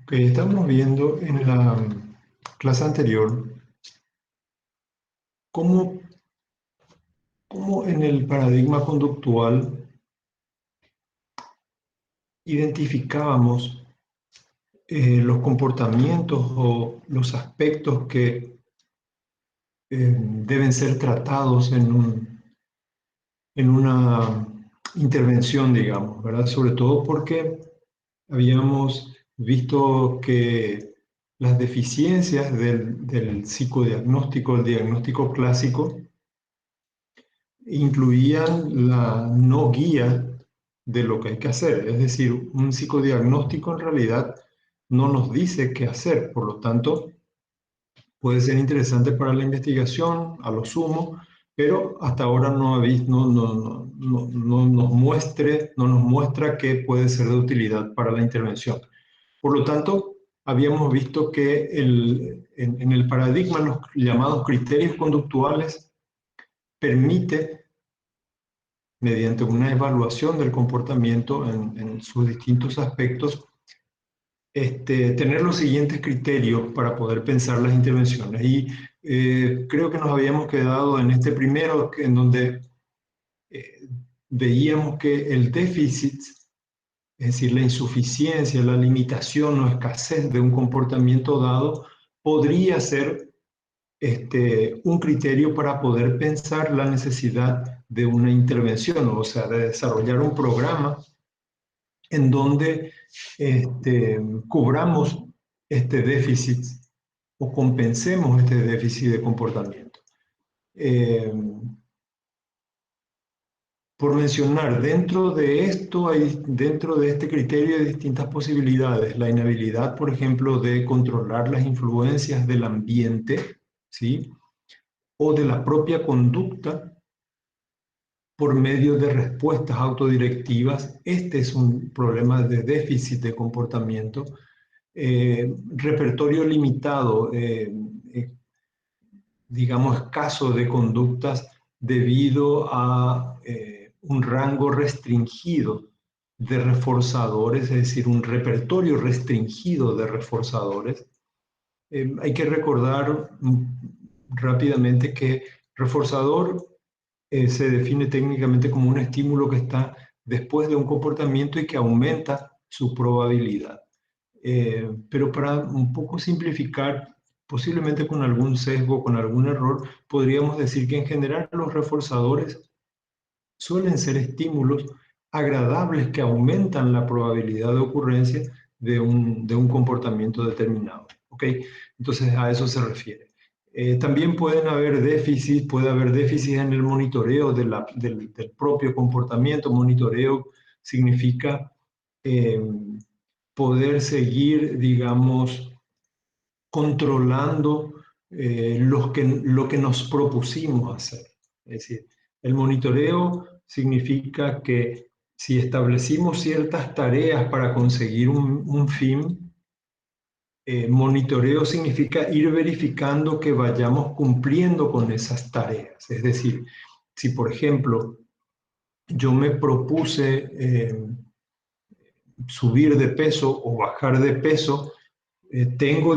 Ok, estamos viendo en la clase anterior cómo, cómo en el paradigma conductual identificábamos los comportamientos o los aspectos que deben ser tratados en una intervención, digamos, ¿verdad? Sobre todo porque habíamos visto que las deficiencias del psicodiagnóstico, el diagnóstico clásico, incluían la no guía de lo que hay que hacer. Es decir, un psicodiagnóstico en realidad no nos dice qué hacer, por lo tanto, puede ser interesante para la investigación, a lo sumo, pero hasta ahora no nos muestra que puede ser de utilidad para la intervención. Por lo tanto, habíamos visto que en el paradigma los llamados criterios conductuales permite, mediante una evaluación del comportamiento en sus distintos aspectos, tener los siguientes criterios para poder pensar las intervenciones. Y creo que nos habíamos quedado en este primero, en donde eh, veíamos que el déficit, es decir, la insuficiencia, la limitación o escasez de un comportamiento dado, podría ser un criterio para poder pensar la necesidad de una intervención, o sea, de desarrollar un programa en donde cubramos este déficit o compensemos este déficit de comportamiento. Por mencionar, dentro de este criterio hay distintas posibilidades. La inhabilidad, por ejemplo, de controlar las influencias del ambiente, ¿sí? O de la propia conducta por medio de respuestas autodirectivas. Este es un problema de déficit de comportamiento. Repertorio limitado, digamos, escaso de conductas debido a un rango restringido de reforzadores, es decir, un repertorio restringido de reforzadores. Hay que recordar rápidamente que reforzador se define técnicamente como un estímulo que está después de un comportamiento y que aumenta su probabilidad. Pero para un poco simplificar, posiblemente con algún sesgo, con algún error, podríamos decir que en general los reforzadores suelen ser estímulos agradables que aumentan la probabilidad de ocurrencia de un comportamiento determinado. ¿Ok? Entonces a eso se refiere. También puede haber déficits en el monitoreo del propio comportamiento. Monitoreo significa eh, poder seguir, digamos, controlando lo que nos propusimos hacer. Es decir, el monitoreo significa que si establecimos ciertas tareas para conseguir un fin, monitoreo significa ir verificando que vayamos cumpliendo con esas tareas. Es decir, si por ejemplo yo me propuse subir de peso o bajar de peso, tengo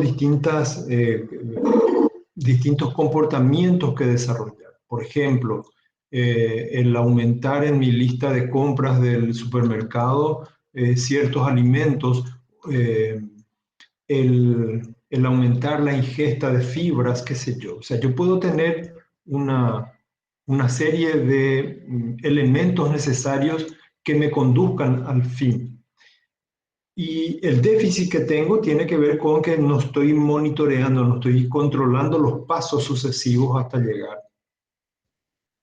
distintos comportamientos que desarrollar. Por ejemplo, el aumentar en mi lista de compras del supermercado ciertos alimentos, eh, el aumentar la ingesta de fibras, qué sé yo. O sea, yo puedo tener una serie de elementos necesarios que me conduzcan al fin. Y el déficit que tengo tiene que ver con que no estoy monitoreando, no estoy controlando los pasos sucesivos hasta llegar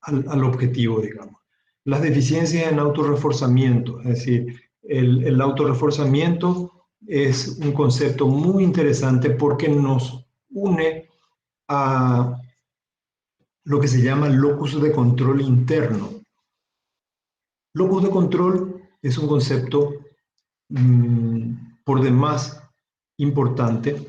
al objetivo, digamos. Las deficiencias en autorreforzamiento, es decir, el autorreforzamiento es un concepto muy interesante porque nos une a lo que se llama locus de control interno. Locus de control es un concepto por demás importante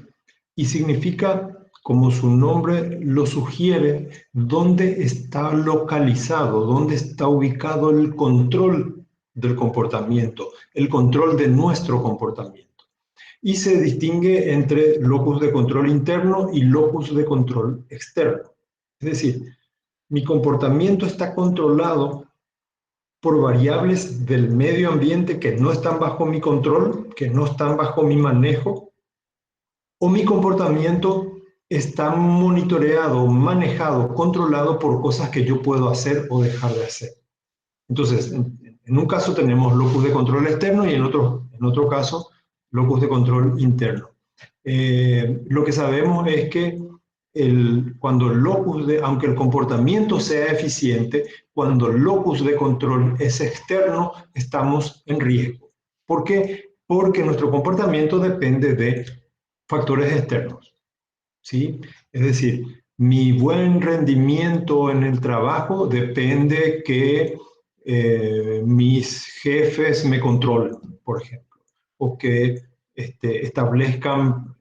y significa, como su nombre lo sugiere, dónde está localizado, dónde está ubicado el control del comportamiento, el control de nuestro comportamiento. Y se distingue entre locus de control interno y locus de control externo. Es decir, mi comportamiento está controlado por variables del medio ambiente que no están bajo mi control, que no están bajo mi manejo, o mi comportamiento está monitoreado, manejado, controlado por cosas que yo puedo hacer o dejar de hacer. Entonces, en un caso tenemos locus de control externo y en otro caso locus de control interno. Lo que sabemos es que cuando el locus aunque el comportamiento sea eficiente, cuando el locus de control es externo, estamos en riesgo. ¿Por qué? Porque nuestro comportamiento depende de factores externos, ¿sí? Es decir, mi buen rendimiento en el trabajo depende que mis jefes me controlen, por ejemplo, o que establezcan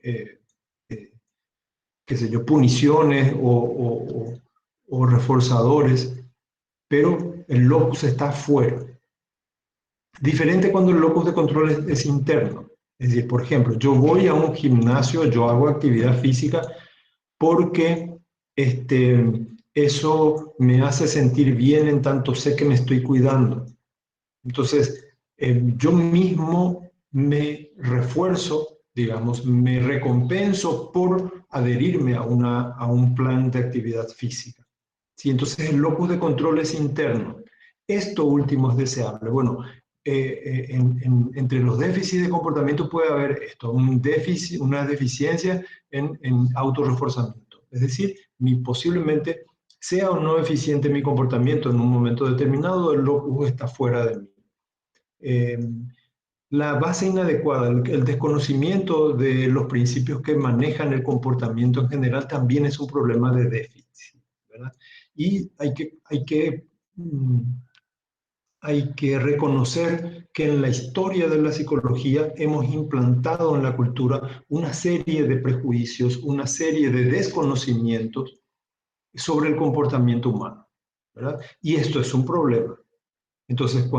qué sé yo, puniciones o reforzadores, pero el locus está afuera. Diferente cuando el locus de control es interno. Es decir, por ejemplo, yo voy a un gimnasio, yo hago actividad física porque eso me hace sentir bien en tanto sé que me estoy cuidando. Entonces, yo mismo me refuerzo, digamos, me recompenso por adherirme a un plan de actividad física. ¿Sí? Entonces, el locus de control es interno. Esto último es deseable. Bueno, entre los déficits de comportamiento puede haber esto, una deficiencia en autorreforzamiento. Es decir, posiblemente sea o no eficiente mi comportamiento en un momento determinado, el locus está fuera de mí. La base inadecuada, el desconocimiento de los principios que manejan el comportamiento en general también es un problema de déficit, ¿verdad? Y hay que reconocer que en la historia de la psicología hemos implantado en la cultura una serie de prejuicios, una serie de desconocimientos sobre el comportamiento humano, ¿verdad? Y esto es un problema. Entonces,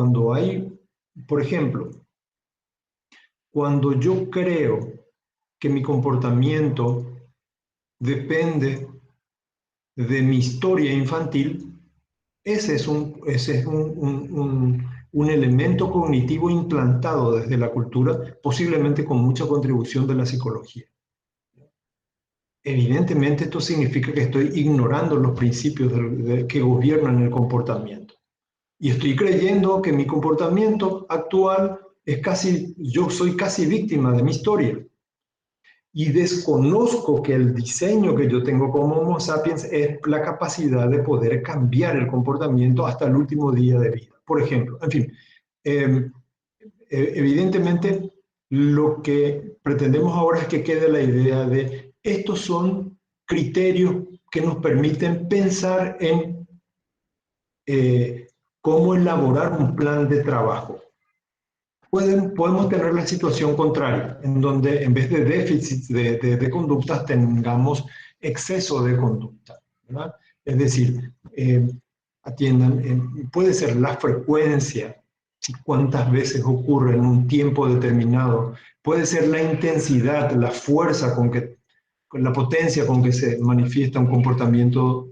por ejemplo, cuando yo creo que mi comportamiento depende de mi historia infantil, ese es un elemento cognitivo implantado desde la cultura, posiblemente con mucha contribución de la psicología. Evidentemente esto significa que estoy ignorando los principios que gobiernan el comportamiento. Y estoy creyendo que mi comportamiento actual yo soy casi víctima de mi historia. Y desconozco que el diseño que yo tengo como Homo sapiens es la capacidad de poder cambiar el comportamiento hasta el último día de vida. Por ejemplo, en fin, evidentemente lo que pretendemos ahora es que quede la idea de estos son criterios que nos permiten pensar en cómo elaborar un plan de trabajo. Podemos tener la situación contraria, en donde en vez de déficits de conductas tengamos exceso de conducta, ¿verdad? Es decir, puede ser la frecuencia, cuántas veces ocurre en un tiempo determinado, puede ser la intensidad, la fuerza con la potencia con que se manifiesta un comportamiento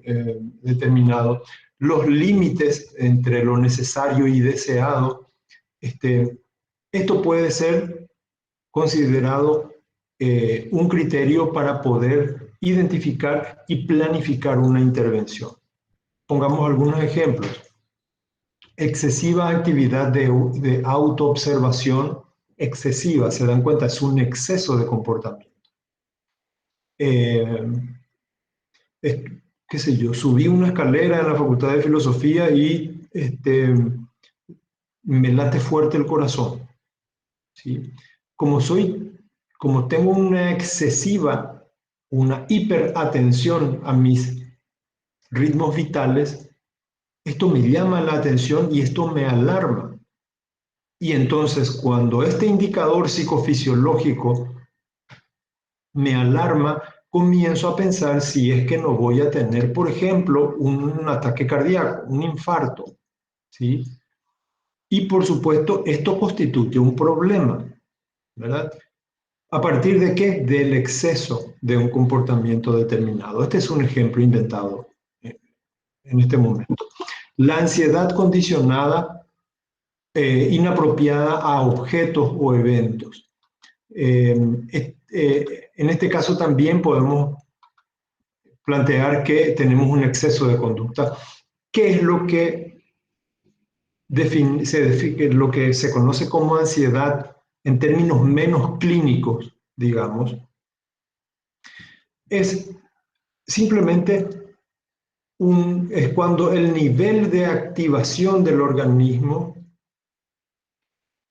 determinado, los límites entre lo necesario y deseado. Esto puede ser considerado un criterio para poder identificar y planificar una intervención. Pongamos algunos ejemplos. Excesiva actividad de autoobservación, excesiva, se dan cuenta, es un exceso de comportamiento. Qué sé yo, subí una escalera en la Facultad de Filosofía y me late fuerte el corazón. ¿Sí? Como tengo una hiperatención a mis ritmos vitales, esto me llama la atención y esto me alarma. Y entonces, cuando este indicador psicofisiológico me alarma, comienzo a pensar si es que no voy a tener, por ejemplo, un ataque cardíaco, un infarto, ¿sí? Y por supuesto, esto constituye un problema, ¿verdad? ¿A partir de qué? Del exceso de un comportamiento determinado. Este es un ejemplo inventado en este momento. La ansiedad condicionada, inapropiada a objetos o eventos. En este caso también podemos plantear que tenemos un exceso de conducta. ¿Qué es lo que lo que se conoce como ansiedad en términos menos clínicos, digamos? Es simplemente es cuando el nivel de activación del organismo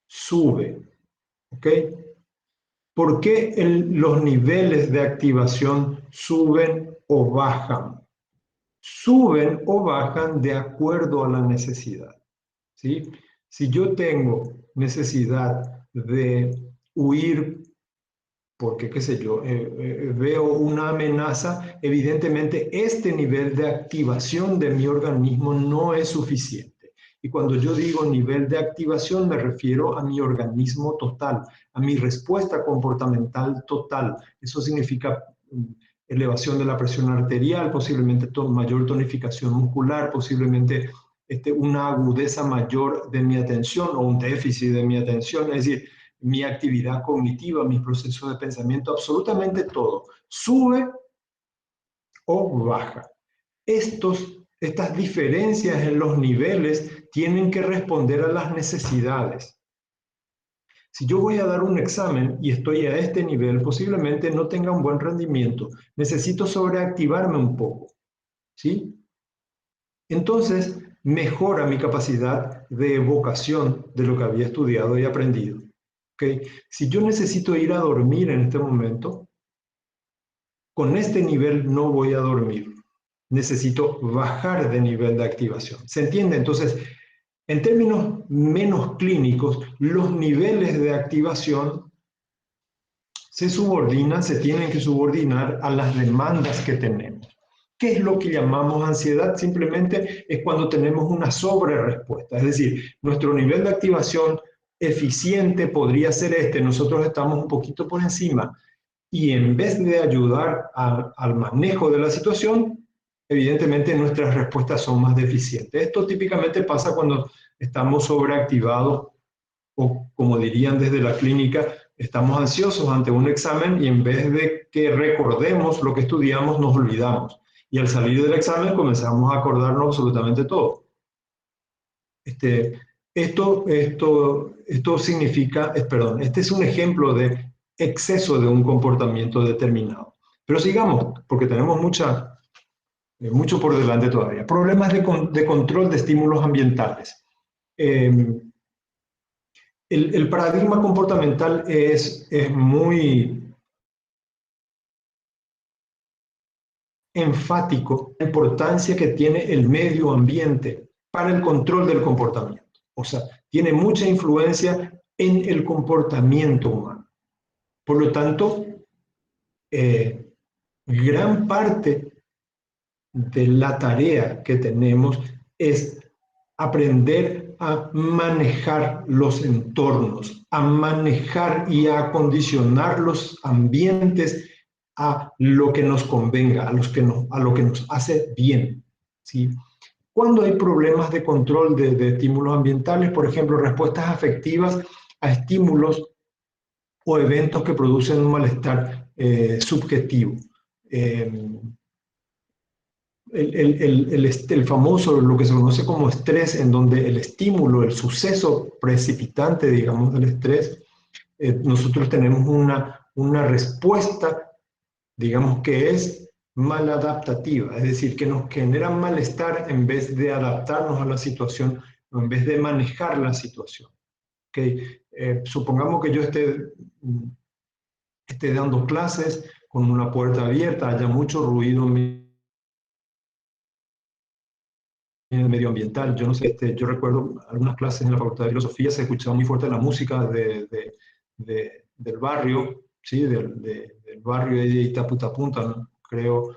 sube, ¿ok? ¿Por qué los niveles de activación suben o bajan? Suben o bajan de acuerdo a la necesidad, ¿sí? Si yo tengo necesidad de huir porque, qué sé yo, veo una amenaza, evidentemente este nivel de activación de mi organismo no es suficiente. Y cuando yo digo nivel de activación me refiero a mi organismo total, a mi respuesta comportamental total. Eso significa elevación de la presión arterial, posiblemente mayor tonificación muscular, posiblemente una agudeza mayor de mi atención o un déficit de mi atención, es decir, mi actividad cognitiva, mis procesos de pensamiento, absolutamente todo, sube o baja. Estas diferencias en los niveles tienen que responder a las necesidades. Si yo voy a dar un examen y estoy a este nivel, posiblemente no tenga un buen rendimiento. Necesito sobreactivarme un poco, ¿sí? Entonces, mejora mi capacidad de evocación de lo que había estudiado y aprendido. ¿Okay? Si yo necesito ir a dormir en este momento, con este nivel no voy a dormir. Necesito bajar de nivel de activación. ¿Se entiende? Entonces, en términos menos clínicos, los niveles de activación se tienen que subordinar a las demandas que tenemos. ¿Qué es lo que llamamos ansiedad? Simplemente es cuando tenemos una sobrerespuesta, es decir, nuestro nivel de activación eficiente podría ser nosotros estamos un poquito por encima y en vez de ayudar al manejo de la situación, evidentemente nuestras respuestas son más deficientes. Esto típicamente pasa cuando estamos sobreactivados o como dirían desde la clínica, estamos ansiosos ante un examen y en vez de que recordemos lo que estudiamos, nos olvidamos. Y al salir del examen comenzamos a acordarnos absolutamente todo. Esto significa, perdón, este es un ejemplo de exceso de un comportamiento determinado. Pero sigamos, porque tenemos mucho por delante todavía. Problemas de control de estímulos ambientales. El paradigma comportamental es muy enfático en la importancia que tiene el medio ambiente para el control del comportamiento. O sea, tiene mucha influencia en el comportamiento humano. Por lo tanto, gran parte de la tarea que tenemos es aprender a manejar los entornos, a manejar y a acondicionar los ambientes a lo que nos convenga, a lo que nos hace bien, ¿sí? Cuando hay problemas de control de estímulos ambientales, por ejemplo, respuestas afectivas a estímulos o eventos que producen un malestar subjetivo. El famoso, lo que se conoce como estrés, en donde el estímulo, el suceso precipitante, digamos, del estrés, nosotros tenemos una respuesta, digamos, que es maladaptativa, es decir, que nos genera malestar en vez de adaptarnos a la situación o en vez de manejar la situación. ¿Okay? Supongamos que yo esté dando clases con una puerta abierta, haya mucho ruido medioambiental. Yo no sé, yo recuerdo algunas clases en la Facultad de Filosofía, se escuchaba muy fuerte la música del barrio, ¿sí? Del barrio de Itaputapunta, ¿no? Creo,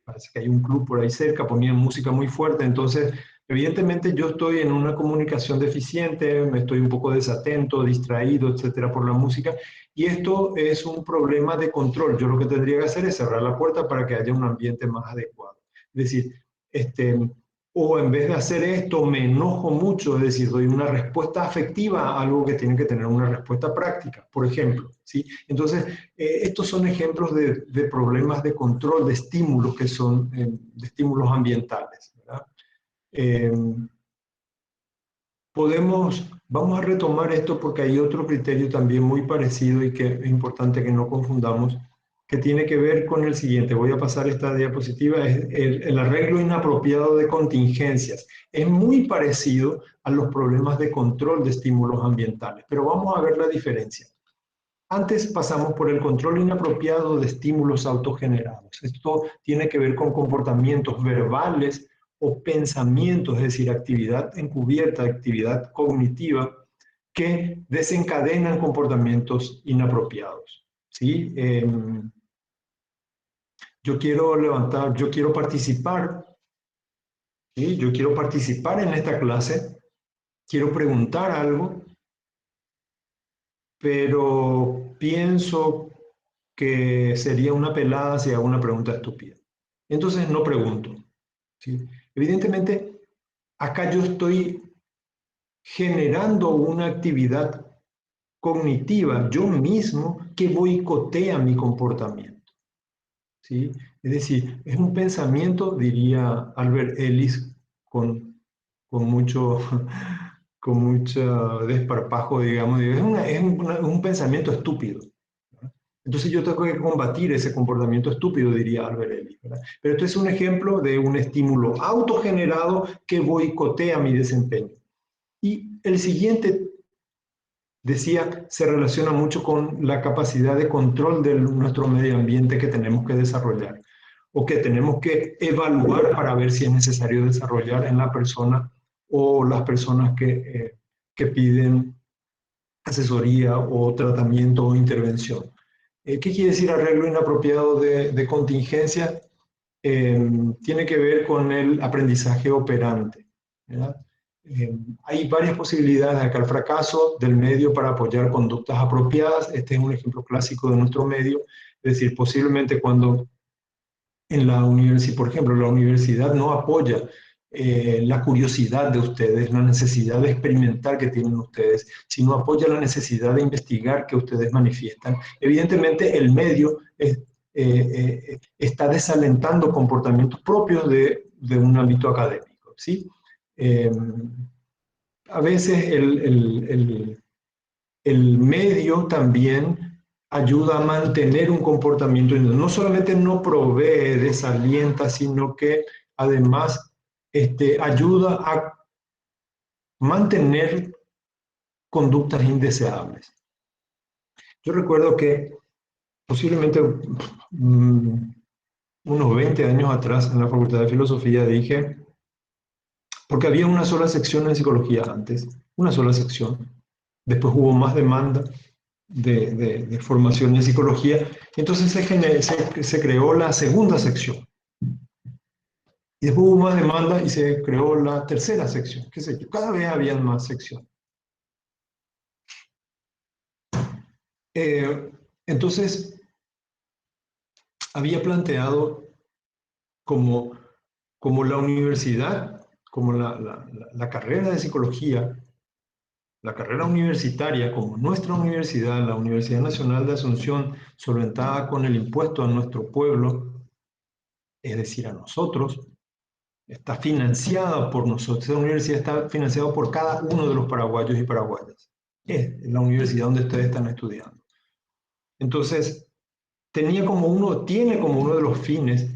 parece que hay un club por ahí cerca, ponían música muy fuerte, entonces Evidentemente yo estoy en una comunicación deficiente, me estoy un poco desatento, distraído, etcétera, por la música, y esto es un problema de control. Yo lo que tendría que hacer es cerrar la puerta para que haya un ambiente más adecuado. Es decir, o en vez de hacer esto me enojo mucho, es decir, doy una respuesta afectiva a algo que tiene que tener una respuesta práctica, por ejemplo, ¿sí? Entonces, estos son ejemplos de problemas de control de estímulos que son de estímulos ambientales, ¿verdad? Eh, vamos a retomar esto porque hay otro criterio también muy parecido y que es importante que no confundamos, que tiene que ver con el siguiente. Voy a pasar esta diapositiva, es el arreglo inapropiado de contingencias. Es muy parecido a los problemas de control de estímulos ambientales, pero vamos a ver la diferencia. Antes pasamos por el control inapropiado de estímulos autogenerados. Esto tiene que ver con comportamientos verbales o pensamientos, es decir, actividad encubierta, actividad cognitiva, que desencadenan comportamientos inapropiados. ¿Sí? Yo quiero levantar, yo quiero participar, ¿sí? Yo quiero participar en esta clase, quiero preguntar algo, pero pienso que sería una pelada si hago una pregunta estúpida. Entonces no pregunto, ¿sí? Evidentemente, acá yo estoy generando una actividad cognitiva yo mismo que boicotea mi comportamiento, ¿sí? Es decir, es un pensamiento, diría Albert Ellis, con mucho, con mucho desparpajo, digamos, un pensamiento estúpido. Entonces yo tengo que combatir ese comportamiento estúpido, diría Albert Ellis, ¿verdad? Pero esto es un ejemplo de un estímulo autogenerado que boicotea mi desempeño. Y el siguiente, decía, se relaciona mucho con la capacidad de control de nuestro medio ambiente que tenemos que desarrollar o que tenemos que evaluar para ver si es necesario desarrollar en la persona o las personas que piden asesoría o tratamiento o intervención. ¿Qué quiere decir arreglo inapropiado de contingencia? Tiene que ver con el aprendizaje operante, ¿verdad? Hay varias posibilidades de acá el fracaso del medio para apoyar conductas apropiadas. Este es un ejemplo clásico de nuestro medio. Es decir, posiblemente cuando en la universidad, por ejemplo, la universidad no apoya la curiosidad de ustedes, la necesidad de experimentar que tienen ustedes, sino apoya la necesidad de investigar que ustedes manifiestan. Evidentemente, el medio está desalentando comportamientos propios de un ámbito académico, ¿sí? A veces el medio también ayuda a mantener un comportamiento, no solamente no provee, desalienta, sino que además ayuda a mantener conductas indeseables. Yo recuerdo que posiblemente unos 20 años atrás en la Facultad de Filosofía dije, porque había una sola sección en psicología antes, una sola sección, después hubo más demanda de formación en psicología, entonces se creó la segunda sección. Y después hubo más demanda y se creó la tercera sección, qué sé yo, cada vez había más secciones. Entonces, había planteado como, como la universidad, como la carrera de psicología, la carrera universitaria, como nuestra universidad, la Universidad Nacional de Asunción, solventada con el impuesto a nuestro pueblo, es decir, a nosotros, está financiada por nosotros. Esa universidad está financiada por cada uno de los paraguayos y paraguayas. Es la universidad donde ustedes están estudiando. Entonces, tiene como uno de los fines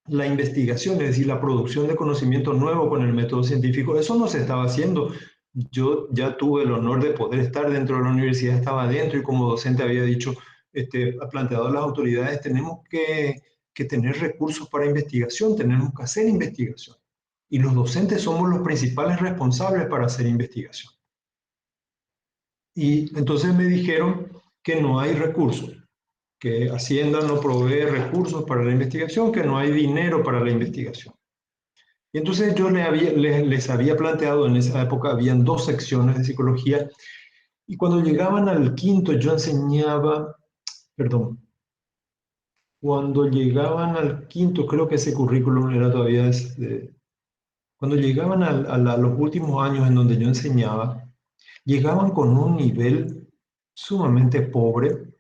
la investigación, es decir, la producción de conocimiento nuevo con el método científico. Eso no se estaba haciendo. Yo ya tuve el honor de poder estar dentro de la universidad, estaba dentro y como docente había dicho, ha planteado a las autoridades, tenemos que tener recursos para investigación, tenemos que hacer investigación. Y los docentes somos los principales responsables para hacer investigación. Y entonces me dijeron que no hay recursos, que Hacienda no provee recursos para la investigación, que no hay dinero para la investigación. Y entonces yo les había planteado, en esa época habían dos secciones de psicología, y cuando llegaban al quinto yo enseñaba, perdón, cuando llegaban al quinto, creo que ese currículum era todavía, cuando llegaban a los últimos años en donde yo enseñaba, llegaban con un nivel sumamente pobre,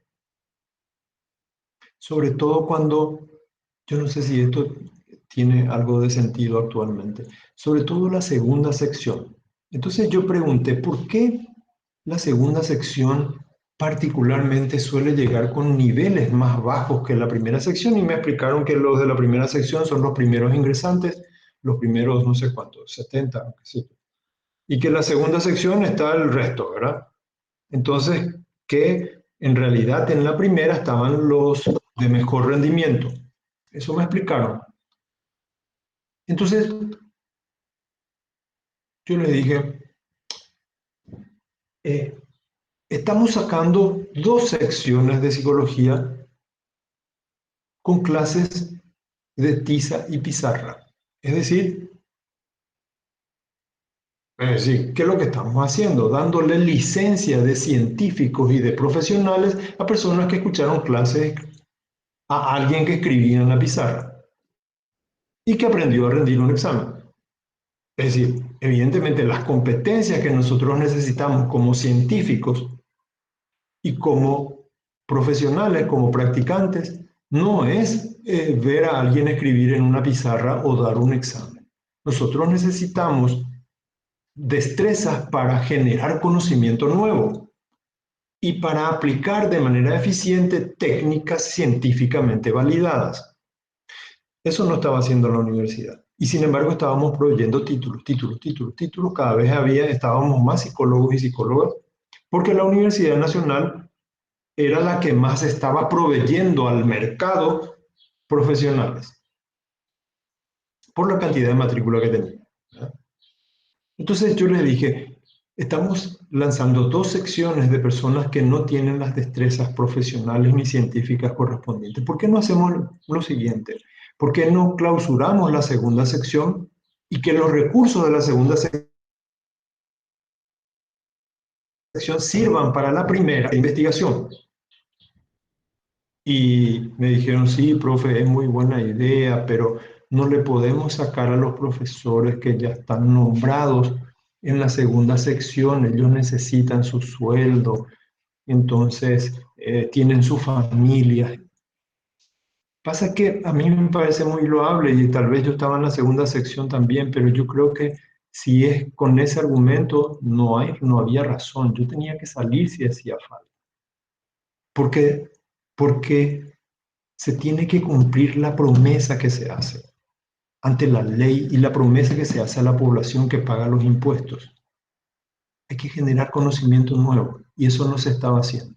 sobre todo cuando, yo no sé si esto tiene algo de sentido actualmente, sobre todo la segunda sección. Entonces yo pregunté, ¿por qué la segunda sección particularmente suele llegar con niveles más bajos que la primera sección? Y me explicaron que los de la primera sección son los primeros ingresantes, los primeros no sé cuántos, 70, qué sé yo, y que en la segunda sección está el resto, ¿verdad? Entonces, que en realidad en la primera estaban los de mejor rendimiento. Eso me explicaron. Entonces, yo les dije, eh, estamos sacando dos secciones de psicología con clases de tiza y pizarra. Es decir, ¿qué es lo que estamos haciendo? Dándole licencia de científicos y de profesionales a personas que escucharon clases a alguien que escribía en la pizarra y que aprendió a rendir un examen. Es decir, evidentemente las competencias que nosotros necesitamos como científicos y como profesionales, como practicantes, no es ver a alguien escribir en una pizarra o dar un examen. Nosotros necesitamos destrezas para generar conocimiento nuevo y para aplicar de manera eficiente técnicas científicamente validadas. Eso no estaba haciendo la universidad. Y sin embargo estábamos proveyendo títulos. Cada vez estábamos más psicólogos y psicólogas, porque la Universidad Nacional era la que más estaba proveyendo al mercado profesionales, por la cantidad de matrícula que tenía, ¿verdad? Entonces yo les dije, estamos lanzando dos secciones de personas que no tienen las destrezas profesionales ni científicas correspondientes. ¿Por qué no hacemos lo siguiente? ¿Por qué no clausuramos la segunda sección y que los recursos de la segunda sección sirvan para la primera investigación? Y me dijeron, sí, profe, es muy buena idea, pero no le podemos sacar a los profesores que ya están nombrados en la segunda sección, ellos necesitan su sueldo, entonces tienen su familia. Pasa que a mí me parece muy loable y tal vez yo estaba en la segunda sección también, pero yo creo que si es con ese argumento no había razón, yo tenía que salir si hacía falta. Porque, porque se tiene que cumplir la promesa que se hace ante la ley y la promesa que se hace a la población que paga los impuestos. Hay que generar conocimiento nuevo y eso no se estaba haciendo.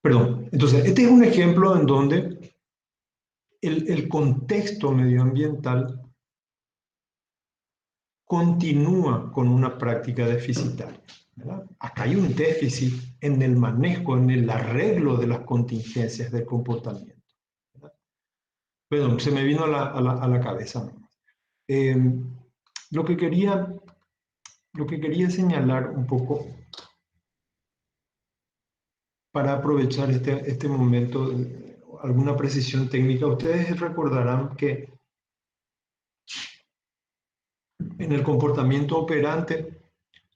Perdón, entonces, este es un ejemplo en donde el contexto medioambiental continúa con una práctica deficitaria, ¿verdad? Acá hay un déficit en el manejo, en el arreglo de las contingencias del comportamiento, ¿verdad? Perdón, se me vino a la cabeza. Eh, lo, que quería, lo que quería señalar un poco para aprovechar este momento, alguna precisión técnica, ustedes recordarán que en el comportamiento operante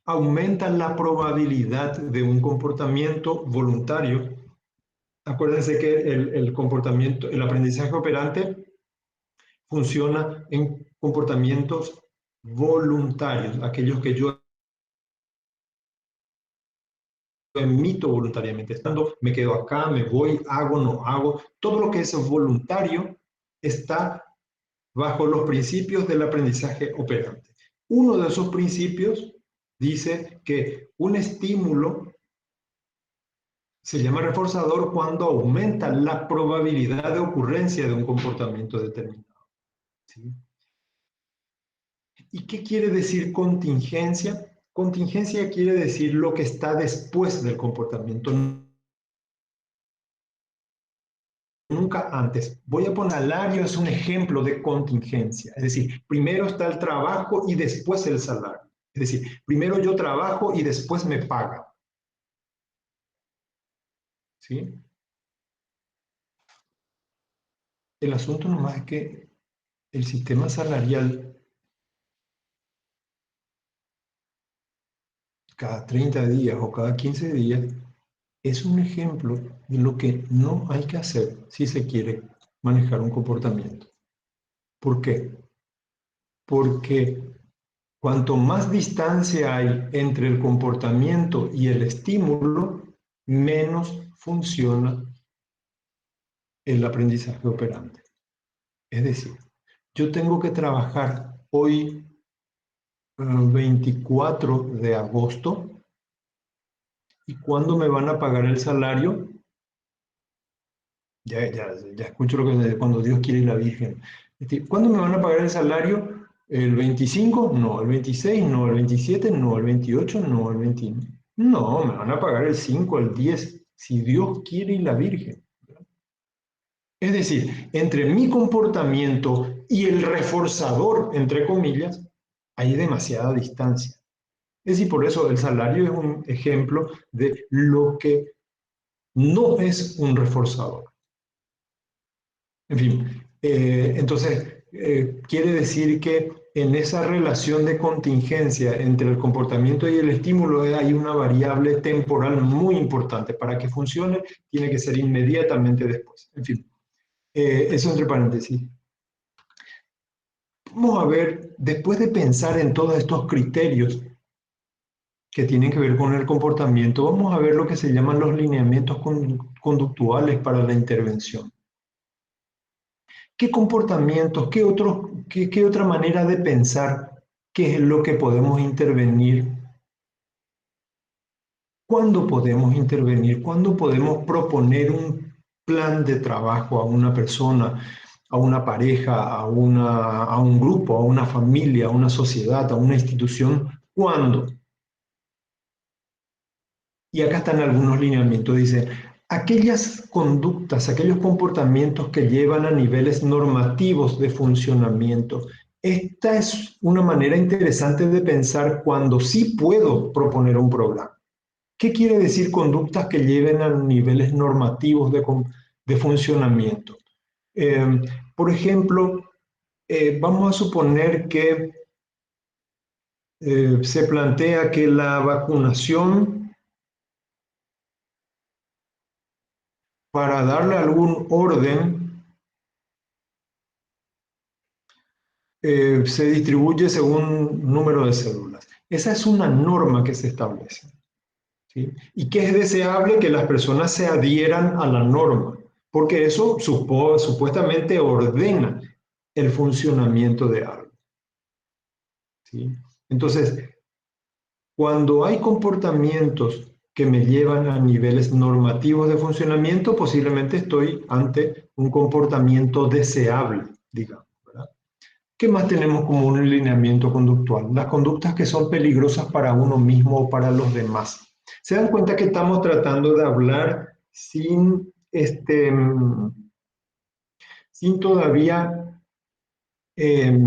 aumenta la probabilidad de un comportamiento voluntario. Acuérdense que el comportamiento, el aprendizaje operante funciona en comportamientos voluntarios, aquellos que yo emito voluntariamente, estando, me quedo acá, me voy, hago, no hago, todo lo que es voluntario está bajo los principios del aprendizaje operante. Uno de esos principios dice que un estímulo se llama reforzador cuando aumenta la probabilidad de ocurrencia de un comportamiento determinado, ¿sí? ¿Y qué quiere decir contingencia? Contingencia quiere decir lo que está después del comportamiento. nunca antes. Voy a poner salario, es un ejemplo de contingencia. Es decir, primero está el trabajo y después el salario. Es decir, primero yo trabajo y después me pagan. ¿Sí? El asunto nomás es que el sistema salarial cada 30 días o cada 15 días es un ejemplo de lo que no hay que hacer si se quiere manejar un comportamiento. ¿Por qué? Porque cuanto más distancia hay entre el comportamiento y el estímulo, menos funciona el aprendizaje operante. Es decir, yo tengo que trabajar hoy, 24 de agosto, y cuándo me van a pagar el salario. Ya escucho lo que cuando Dios quiere y la Virgen. ¿Cuándo me van a pagar el salario? ¿El 25? No. ¿El 26? No. ¿El 27? No. ¿El 28? No. ¿El 29? No, me van a pagar el 5, el 10, si Dios quiere y la Virgen. Es decir, entre mi comportamiento y el reforzador, entre comillas, hay demasiada distancia. Es decir, por eso el salario es un ejemplo de lo que no es un reforzador. En fin, entonces quiere decir que en esa relación de contingencia entre el comportamiento y el estímulo hay una variable temporal muy importante. Para que funcione, tiene que ser inmediatamente después. En fin, eso entre paréntesis. Vamos a ver, después de pensar en todos estos criterios que tienen que ver con el comportamiento, vamos a ver lo que se llaman los lineamientos conductuales para la intervención. ¿Qué comportamientos, qué otra manera de pensar, qué es lo que podemos intervenir? ¿Cuándo podemos intervenir? ¿Cuándo podemos proponer un plan de trabajo a una persona, a una pareja, a un grupo, a una familia, a una sociedad, a una institución? ¿Cuándo? Y acá están algunos lineamientos. Dice, aquellas conductas, aquellos comportamientos que llevan a niveles normativos de funcionamiento. Esta es una manera interesante de pensar cuando sí puedo proponer un programa. ¿Qué quiere decir conductas que lleven a niveles normativos de funcionamiento? Eh, por ejemplo, vamos a suponer que se plantea que la vacunación, para darle algún orden, se distribuye según número de células. Esa es una norma que se establece. ¿Sí? Y que es deseable que las personas se adhieran a la norma, porque eso supuestamente ordena el funcionamiento de algo. ¿Sí? Entonces, cuando hay comportamientos que me llevan a niveles normativos de funcionamiento, posiblemente estoy ante un comportamiento deseable, digamos. ¿Qué más tenemos como un lineamiento conductual? Las conductas que son peligrosas para uno mismo o para los demás. ¿Se dan cuenta que estamos tratando de hablar sin todavía eh,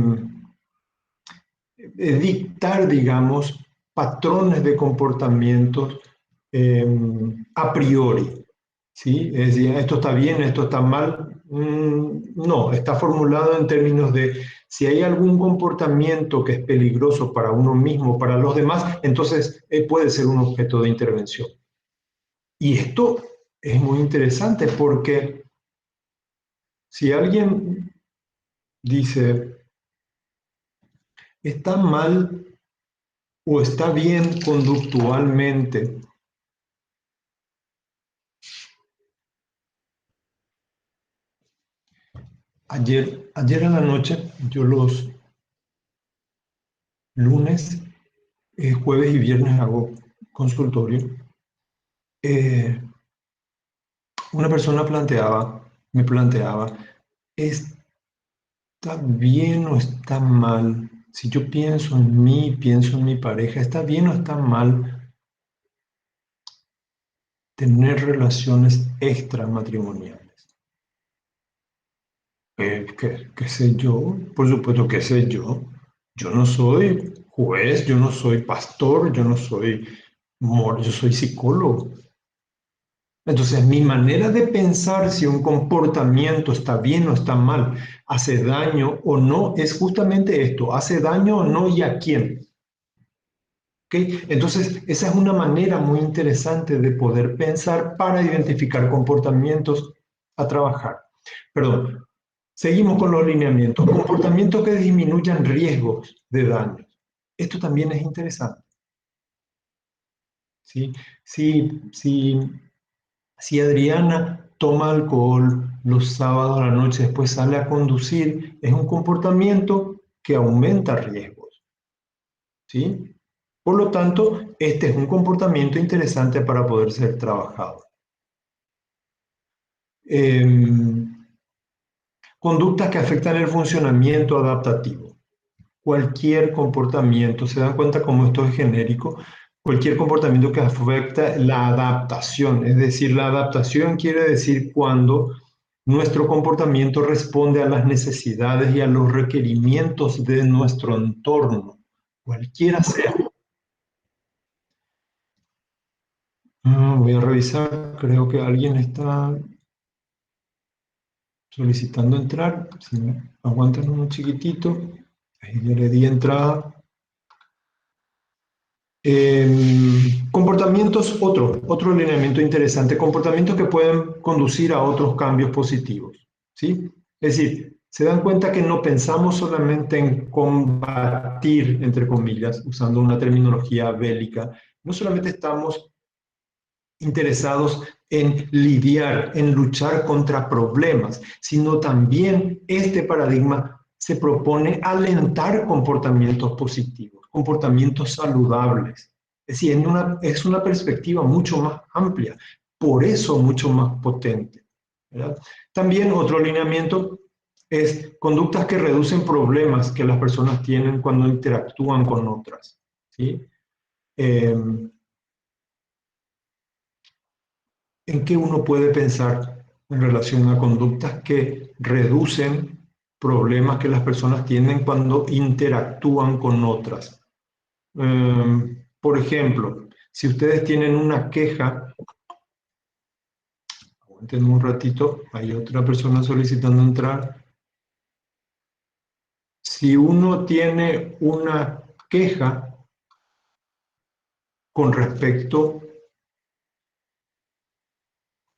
dictar, digamos, patrones de comportamientos eh, a priori? ¿Sí? Es decir, esto está bien, esto está mal. No, está formulado en términos de si hay algún comportamiento que es peligroso para uno mismo, para los demás, entonces puede ser un objeto de intervención. Y esto es muy interesante porque si alguien dice está mal o está bien conductualmente, ayer en la noche, yo los lunes, jueves y viernes hago consultorio. Una persona me planteaba, ¿está bien o está mal? Si yo pienso en mí, pienso en mi pareja, ¿está bien o está mal tener relaciones extramatrimoniales? ¿Qué sé yo? Por supuesto, ¿qué sé yo? Yo no soy juez, yo no soy pastor, yo no soy yo soy psicólogo. Entonces, mi manera de pensar si un comportamiento está bien o está mal, hace daño o no, es justamente esto, hace daño o no y a quién. ¿Ok? Entonces, esa es una manera muy interesante de poder pensar para identificar comportamientos a trabajar. Perdón, seguimos con los lineamientos. Comportamientos que disminuyan riesgos de daño. Esto también es interesante. ¿Sí? Si Adriana toma alcohol los sábados a la noche, después sale a conducir, es un comportamiento que aumenta riesgos, ¿sí? Por lo tanto, este es un comportamiento interesante para poder ser trabajado. Conductas que afectan el funcionamiento adaptativo. Cualquier comportamiento, se dan cuenta como esto es genérico, cualquier comportamiento que afecta la adaptación, es decir, la adaptación quiere decir cuando nuestro comportamiento responde a las necesidades y a los requerimientos de nuestro entorno, cualquiera sea. Voy a revisar, creo que alguien está solicitando entrar, si me aguantan un chiquitito, ahí yo le di entrada. Comportamientos, otro lineamiento interesante, comportamientos que pueden conducir a otros cambios positivos, ¿sí? Es decir, se dan cuenta que no pensamos solamente en combatir, entre comillas, usando una terminología bélica, no solamente estamos interesados en lidiar, en luchar contra problemas, sino también este paradigma se propone alentar comportamientos positivos, comportamientos saludables. Es decir, es una perspectiva mucho más amplia, por eso mucho más potente, ¿verdad? También otro alineamiento es conductas que reducen problemas que las personas tienen cuando interactúan con otras, ¿sí? Eh, ¿En qué uno puede pensar en relación a conductas que reducen problemas que las personas tienen cuando interactúan con otras? Por ejemplo, si ustedes tienen una queja, aguanten un ratito, hay otra persona solicitando entrar. Si uno tiene una queja con respecto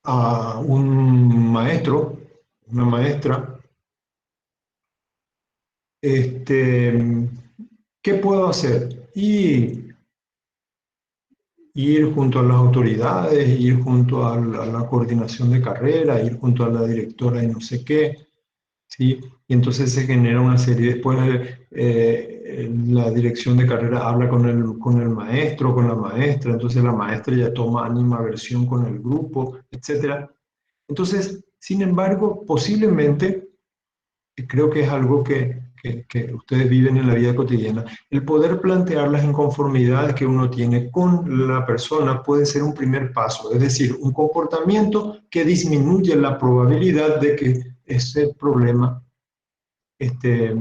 a un maestro, una maestra, este, ¿qué puedo hacer? Y ir junto a las autoridades, ir junto a la coordinación de carrera, ir junto a la directora y no sé qué, ¿sí? Y entonces se genera una serie, después la dirección de carrera habla con el maestro, con la maestra, entonces la maestra ya toma animaversión con el grupo, etcétera. Entonces, sin embargo, posiblemente creo que es algo que ustedes viven en la vida cotidiana. El poder plantear las inconformidades que uno tiene con la persona puede ser un primer paso, es decir, un comportamiento que disminuye la probabilidad de que ese problema este,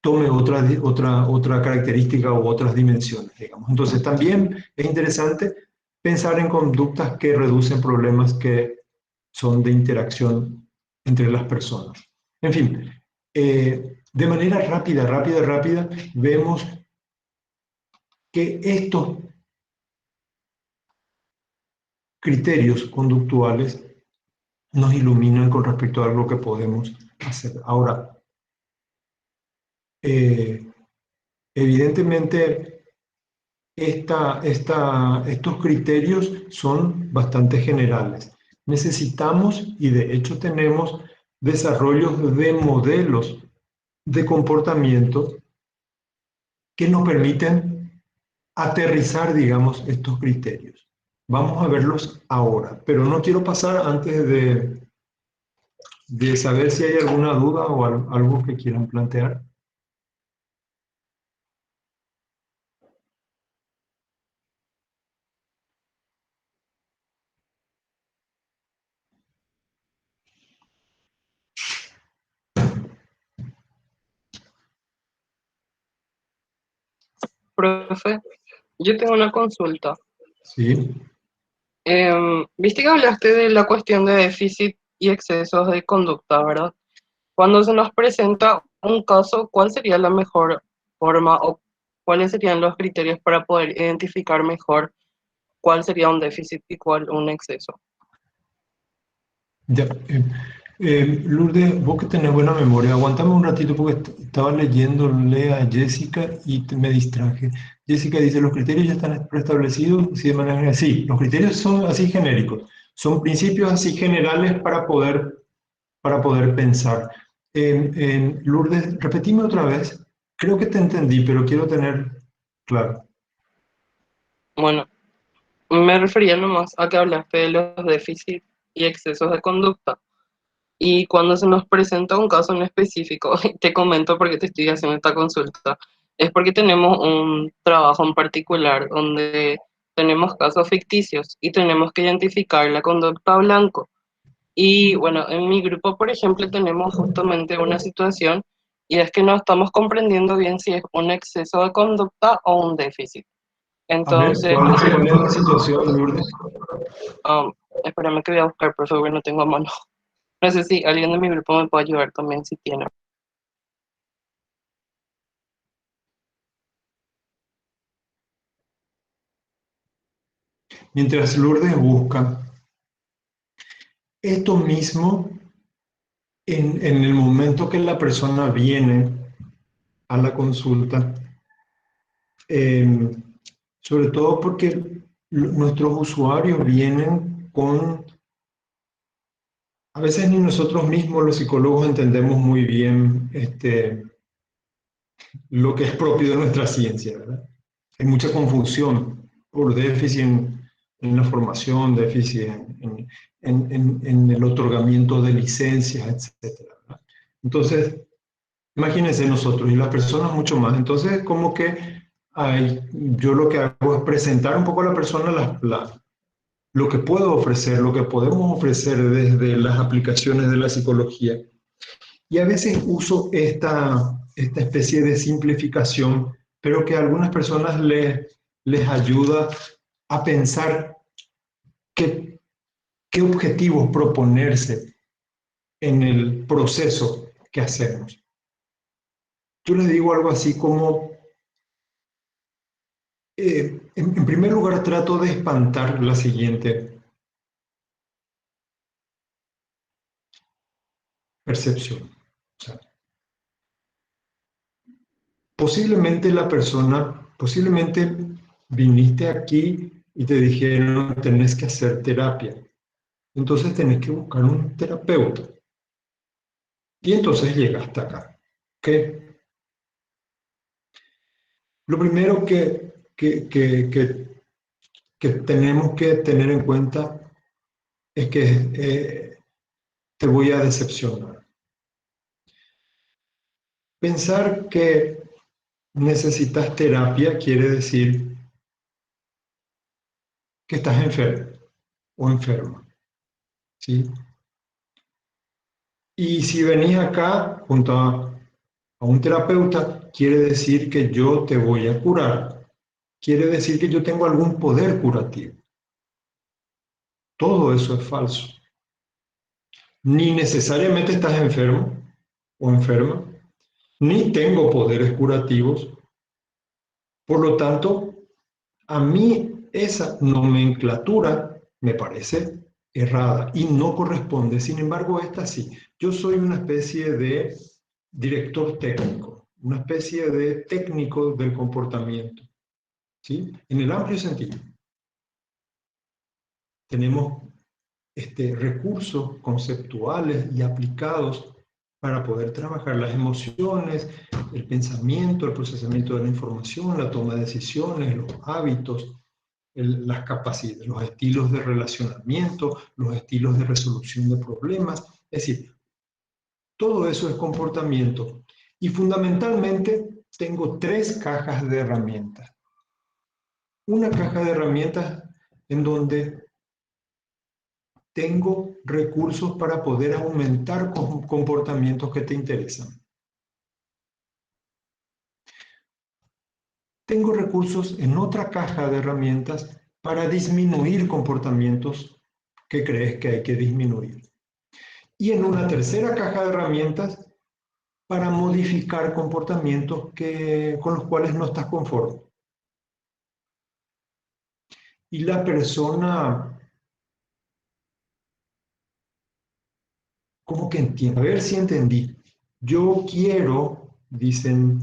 tome otra característica u otras dimensiones, digamos. Entonces, también es interesante pensar en conductas que reducen problemas que son de interacción entre las personas. En fin, de manera rápida, vemos que estos criterios conductuales nos iluminan con respecto a algo que podemos hacer. Ahora, eh, evidentemente, estos criterios son bastante generales. Necesitamos, y de hecho tenemos, desarrollos de modelos de comportamiento que nos permiten aterrizar, digamos, estos criterios. Vamos a verlos ahora, pero no quiero pasar antes de saber si hay alguna duda o algo que quieran plantear. Profe, yo tengo una consulta. ¿Sí? Viste que hablaste de la cuestión de déficit y excesos de conducta, ¿verdad? Cuando se nos presenta un caso, ¿cuál sería la mejor forma o cuáles serían los criterios para poder identificar mejor cuál sería un déficit y cuál un exceso? Ya, Lourdes, vos que tenés buena memoria, aguantame un ratito porque estaba leyéndole a Jessica y me distraje. Jessica dice, los criterios ya están preestablecidos, sí, de manera general. Sí, los criterios son así genéricos, son principios así generales para poder pensar. Lourdes, repetime otra vez, creo que te entendí, pero quiero tener claro. Bueno, me refería nomás a que hablaste de los déficits y excesos de conducta. Y cuando se nos presenta un caso en específico, te comento porque te estoy haciendo esta consulta, es porque tenemos un trabajo en particular donde tenemos casos ficticios y tenemos que identificar la conducta blanco. Y bueno, en mi grupo, por ejemplo, tenemos justamente una situación y es que no estamos comprendiendo bien si es un exceso de conducta o un déficit. A ver, Entonces, ¿cuál es la situación, Lourdes? um, espérame que voy a buscar, por favor, no tengo a mano. No sé si alguien de mi grupo me puede ayudar también si tiene. Mientras Lourdes busca, esto mismo en el momento que la persona viene a la consulta, eh, sobre todo porque nuestros usuarios vienen con, a veces ni nosotros mismos los psicólogos entendemos muy bien lo que es propio de nuestra ciencia, ¿verdad? Hay mucha confusión por déficit en la formación, déficit en el otorgamiento de licencias, etcétera, ¿verdad? Entonces, imagínense nosotros y las personas mucho más. Entonces, como que yo lo que hago es presentar un poco a la persona lo que puedo ofrecer, lo que podemos ofrecer desde las aplicaciones de la psicología. Y a veces uso esta especie de simplificación, pero que a algunas personas les ayuda a pensar qué objetivos proponerse en el proceso que hacemos. Yo les digo algo así como, en primer lugar, trato de espantar la siguiente percepción. O sea, posiblemente viniste aquí y te dijeron, tenés que hacer terapia. Entonces tenés que buscar un terapeuta. Y entonces llegaste acá. ¿Ok? Lo primero que tenemos que tener en cuenta es que te voy a decepcionar. Pensar que necesitas terapia quiere decir que estás enfermo o enferma, ¿sí? Y si venís acá junto a un terapeuta, quiere decir que yo te voy a curar. Quiere decir que yo tengo algún poder curativo. Todo eso es falso. Ni necesariamente estás enfermo o enferma, ni tengo poderes curativos. Por lo tanto, a mí esa nomenclatura me parece errada y no corresponde. Sin embargo, esta sí. Yo soy una especie de director técnico, una especie de técnico del comportamiento, ¿sí? En el amplio sentido. Tenemos recursos conceptuales y aplicados para poder trabajar las emociones, el pensamiento, el procesamiento de la información, la toma de decisiones, los hábitos, las capacidades, los estilos de relacionamiento, los estilos de resolución de problemas. Es decir, todo eso es comportamiento. Y fundamentalmente tengo tres cajas de herramientas. Una caja de herramientas en donde tengo recursos para poder aumentar comportamientos que te interesan. tengo recursos en otra caja de herramientas para disminuir comportamientos que crees que hay que disminuir. Y en una tercera caja de herramientas para modificar comportamientos con los cuales no estás conforme. Y la persona como que entiende. A ver si entendí. Yo quiero, dicen,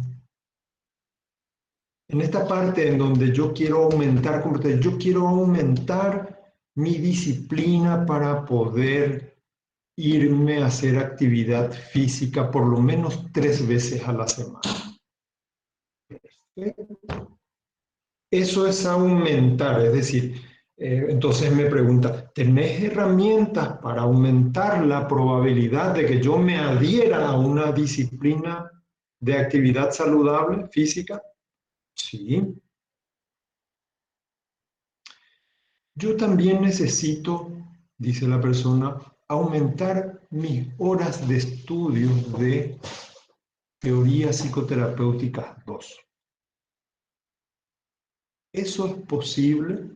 en esta parte en donde yo quiero aumentar, yo quiero aumentar mi disciplina para poder irme a hacer actividad física por lo menos 3 veces a la semana. Eso es aumentar, es decir, entonces me pregunta, ¿tenés herramientas para aumentar la probabilidad de que yo me adhiera a una disciplina de actividad saludable física? Sí. Yo también necesito, dice la persona, aumentar mis horas de estudio de teoría psicoterapéutica 2. ¿Eso es posible?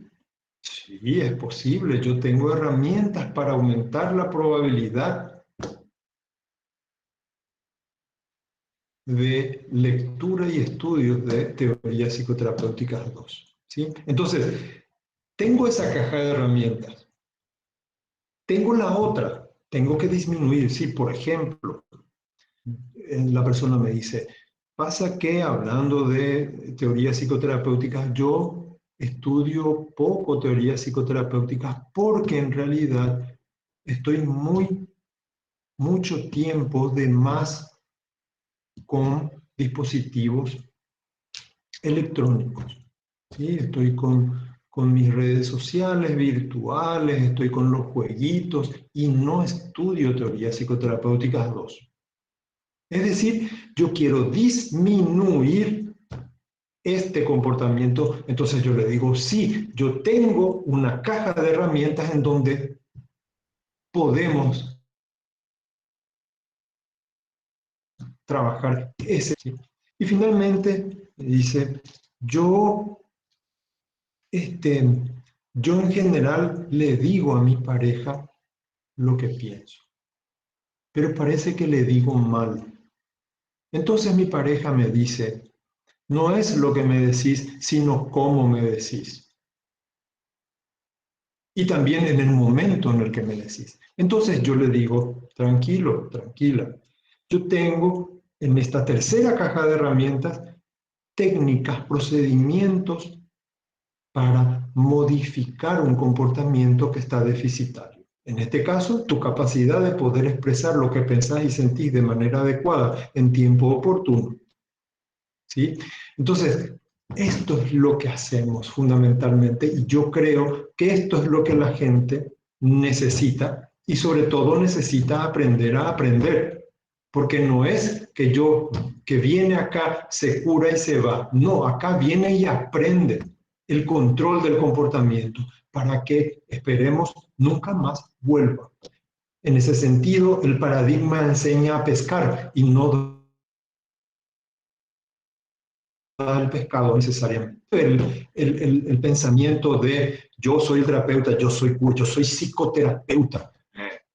Sí, es posible. Yo tengo herramientas para aumentar la probabilidad de lectura y estudios de teoría psicoterapéutica 2. ¿Sí? Entonces, tengo esa caja de herramientas. Tengo la otra. Tengo que disminuir. Sí, por ejemplo, la persona me dice, pasa que hablando de teorías psicoterapéuticas, yo estudio poco teorías psicoterapéuticas porque en realidad estoy mucho tiempo de más con dispositivos electrónicos. ¿Sí? Estoy con mis redes sociales virtuales, estoy con los jueguitos y no estudio teorías psicoterapéuticas 2. Es decir, yo quiero disminuir este comportamiento, entonces yo le digo, sí, yo tengo una caja de herramientas en donde podemos trabajar ese. Y finalmente dice, yo, este, yo en general le digo a mi pareja lo que pienso, pero parece que le digo mal. Entonces mi pareja me dice, no es lo que me decís, sino cómo me decís. Y también en el momento en el que me decís. Entonces yo le digo, tranquilo, tranquila. Yo tengo en esta tercera caja de herramientas técnicas, procedimientos para modificar un comportamiento que está deficitario. En este caso, tu capacidad de poder expresar lo que pensás y sentís de manera adecuada en tiempo oportuno. ¿Sí? Entonces, esto es lo que hacemos fundamentalmente y yo creo que esto es lo que la gente necesita y sobre todo necesita aprender a aprender, porque no es que viene acá, se cura y se va, no, acá viene y aprende el control del comportamiento para que esperemos nunca más vuelva. En ese sentido, el paradigma enseña a pescar y no al pescado necesariamente. El pensamiento de yo soy el terapeuta, yo soy psicoterapeuta,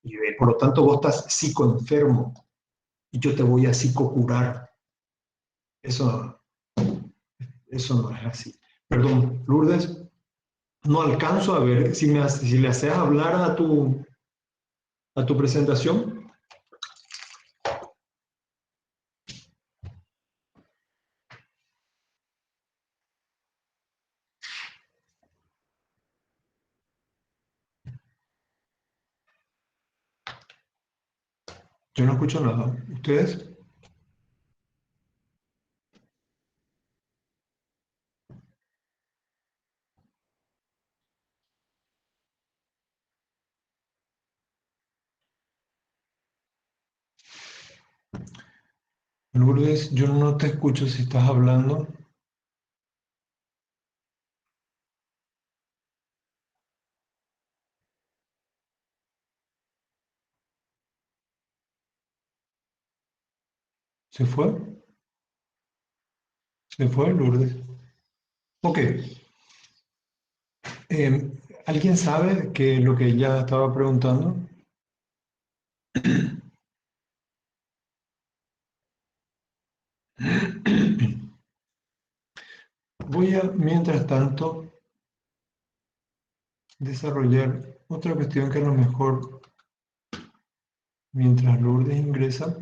y por lo tanto vos estás psicoenfermo y yo te voy a psicocurar. Eso, eso no es así. Perdón, Lourdes, no alcanzo a ver si le haces hablar a tu presentación. Yo no escucho nada. ¿Ustedes? Lourdes, yo no te escucho si estás hablando. ¿Se fue? ¿Se fue, Lourdes? Ok. ¿Alguien sabe que lo que ella estaba preguntando? Voy a, mientras tanto, desarrollar otra cuestión que a lo mejor, mientras Lourdes ingresa,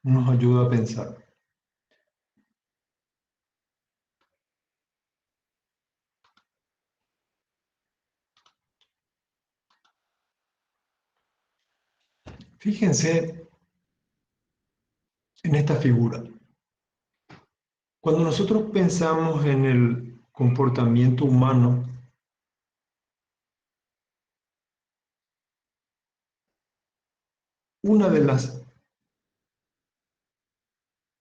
nos ayuda a pensar. Fíjense en esta figura. Cuando nosotros pensamos en el comportamiento humano, una de las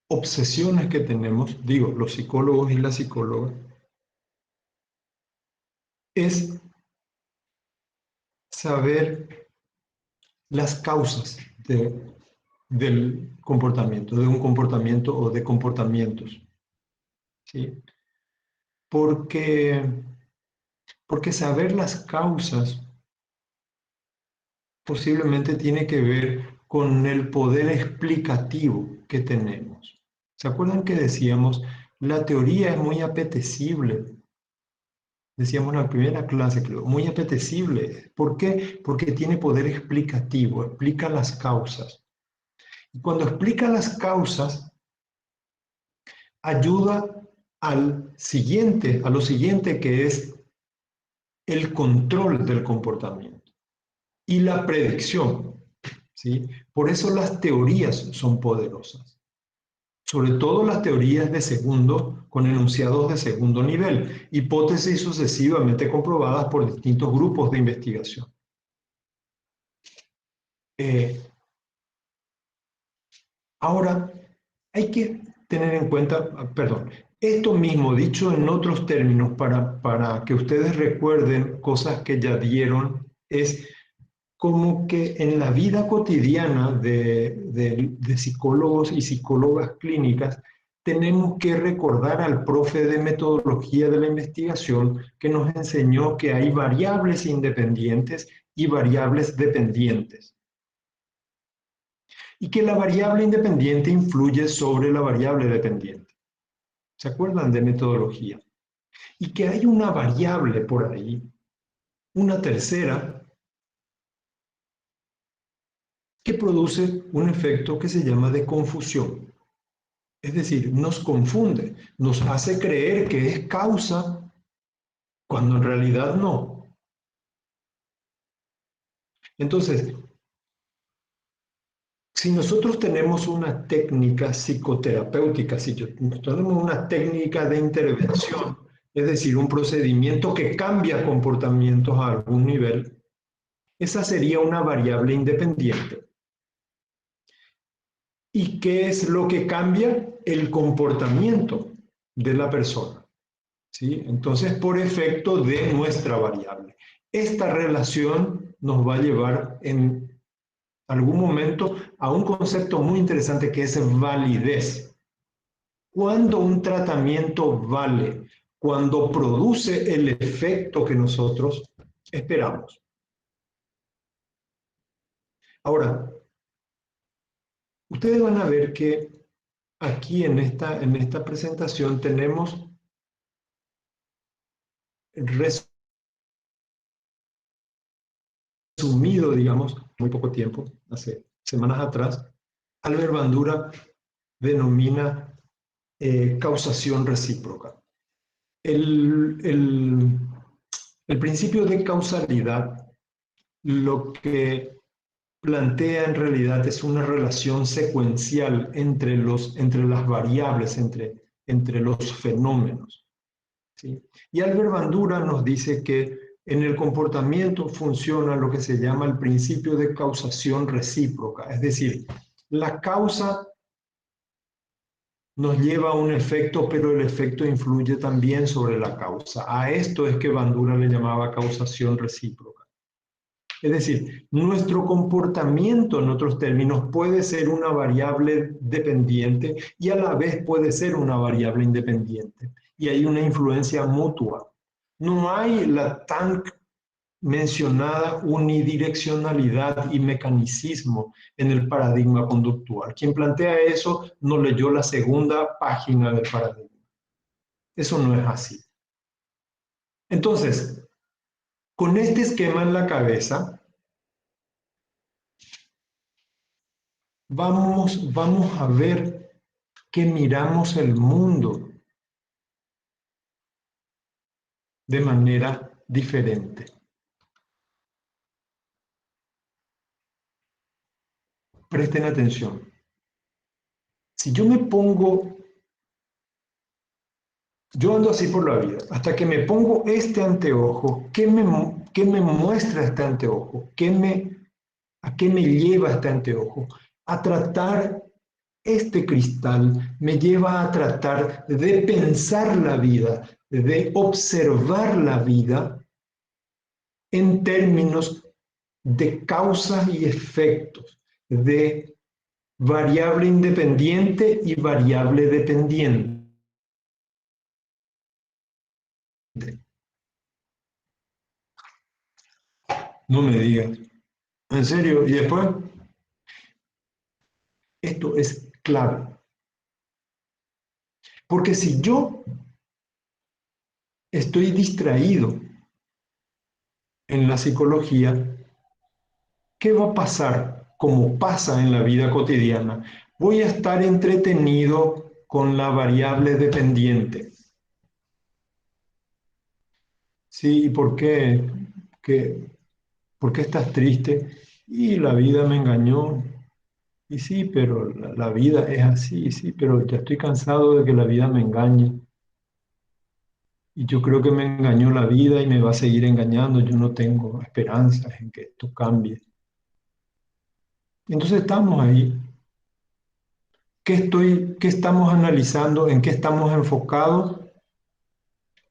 obsesiones que tenemos, digo, los psicólogos y las psicólogas, es saber las causas del comportamiento, de un comportamiento o de comportamientos. ¿Sí? Porque, porque saber las causas posiblemente tiene que ver con el poder explicativo que tenemos. ¿Se acuerdan que decíamos, la teoría es muy apetecible? Decíamos en la primera clase, creo, muy apetecible. ¿Por qué? Porque tiene poder explicativo, explica las causas. Y cuando explica las causas, ayuda a lo siguiente que es el control del comportamiento y la predicción, ¿sí? Por eso las teorías son poderosas, sobre todo las teorías de segundo, con enunciados de segundo nivel, hipótesis sucesivamente comprobadas por distintos grupos de investigación. Ahora, hay que tener en cuenta, perdón, esto mismo dicho en otros términos para que ustedes recuerden cosas que ya dieron, es como que en la vida cotidiana de psicólogos y psicólogas clínicas tenemos que recordar al profe de metodología de la investigación que nos enseñó que hay variables independientes y variables dependientes y que la variable independiente influye sobre la variable dependiente. ¿Se acuerdan de metodología? Y que hay una variable por ahí, una tercera, que produce un efecto que se llama de confusión. Es decir, nos confunde, nos hace creer que es causa cuando en realidad no. Entonces, si nosotros tenemos una técnica psicoterapéutica, si tenemos una técnica de intervención, es decir, un procedimiento que cambia comportamientos a algún nivel, esa sería una variable independiente. ¿Y qué es lo que cambia? El comportamiento de la persona. ¿Sí? Entonces, por efecto de nuestra variable. Esta relación nos va a llevar en algún momento a un concepto muy interesante que es validez. Cuando un tratamiento vale, cuando produce el efecto que nosotros esperamos. Ahora, ustedes van a ver que aquí en esta presentación tenemos resumido, digamos, muy poco tiempo, hace semanas atrás, Albert Bandura denomina causación recíproca. El principio de causalidad lo que plantea en realidad es una relación secuencial entre las variables, entre los fenómenos. ¿Sí? Y Albert Bandura nos dice que en el comportamiento funciona lo que se llama el principio de causación recíproca, es decir, la causa nos lleva a un efecto, pero el efecto influye también sobre la causa. A esto es que Bandura le llamaba causación recíproca. Es decir, nuestro comportamiento, en otros términos, puede ser una variable dependiente y a la vez puede ser una variable independiente. Y hay una influencia mutua. No hay la tan mencionada unidireccionalidad y mecanicismo en el paradigma conductual. Quien plantea eso no leyó la segunda página del paradigma. Eso no es así. Entonces, con este esquema en la cabeza, vamos a ver que miramos el mundo de manera diferente. Presten atención. Si yo me pongo, yo ando así por la vida, hasta que me pongo este anteojo, ¿qué me muestra este anteojo? ¿A qué me lleva este anteojo? A tratar este cristal, me lleva a tratar de pensar la vida, de observar la vida en términos de causas y efectos, de variable independiente y variable dependiente. No me digas. ¿En serio? ¿Y después? Esto es clave. Porque si yo estoy distraído en la psicología, ¿qué va a pasar? Como pasa en la vida cotidiana, voy a estar entretenido con la variable dependiente. Sí, ¿y por qué? ¿Por qué estás triste? Y la vida me engañó. Y sí, pero la vida es así, sí, pero ya estoy cansado de que la vida me engañe. Y yo creo que me engañó la vida y me va a seguir engañando. Yo no tengo esperanzas en que esto cambie. Y entonces estamos ahí. ¿Qué estamos analizando? ¿En qué estamos enfocados?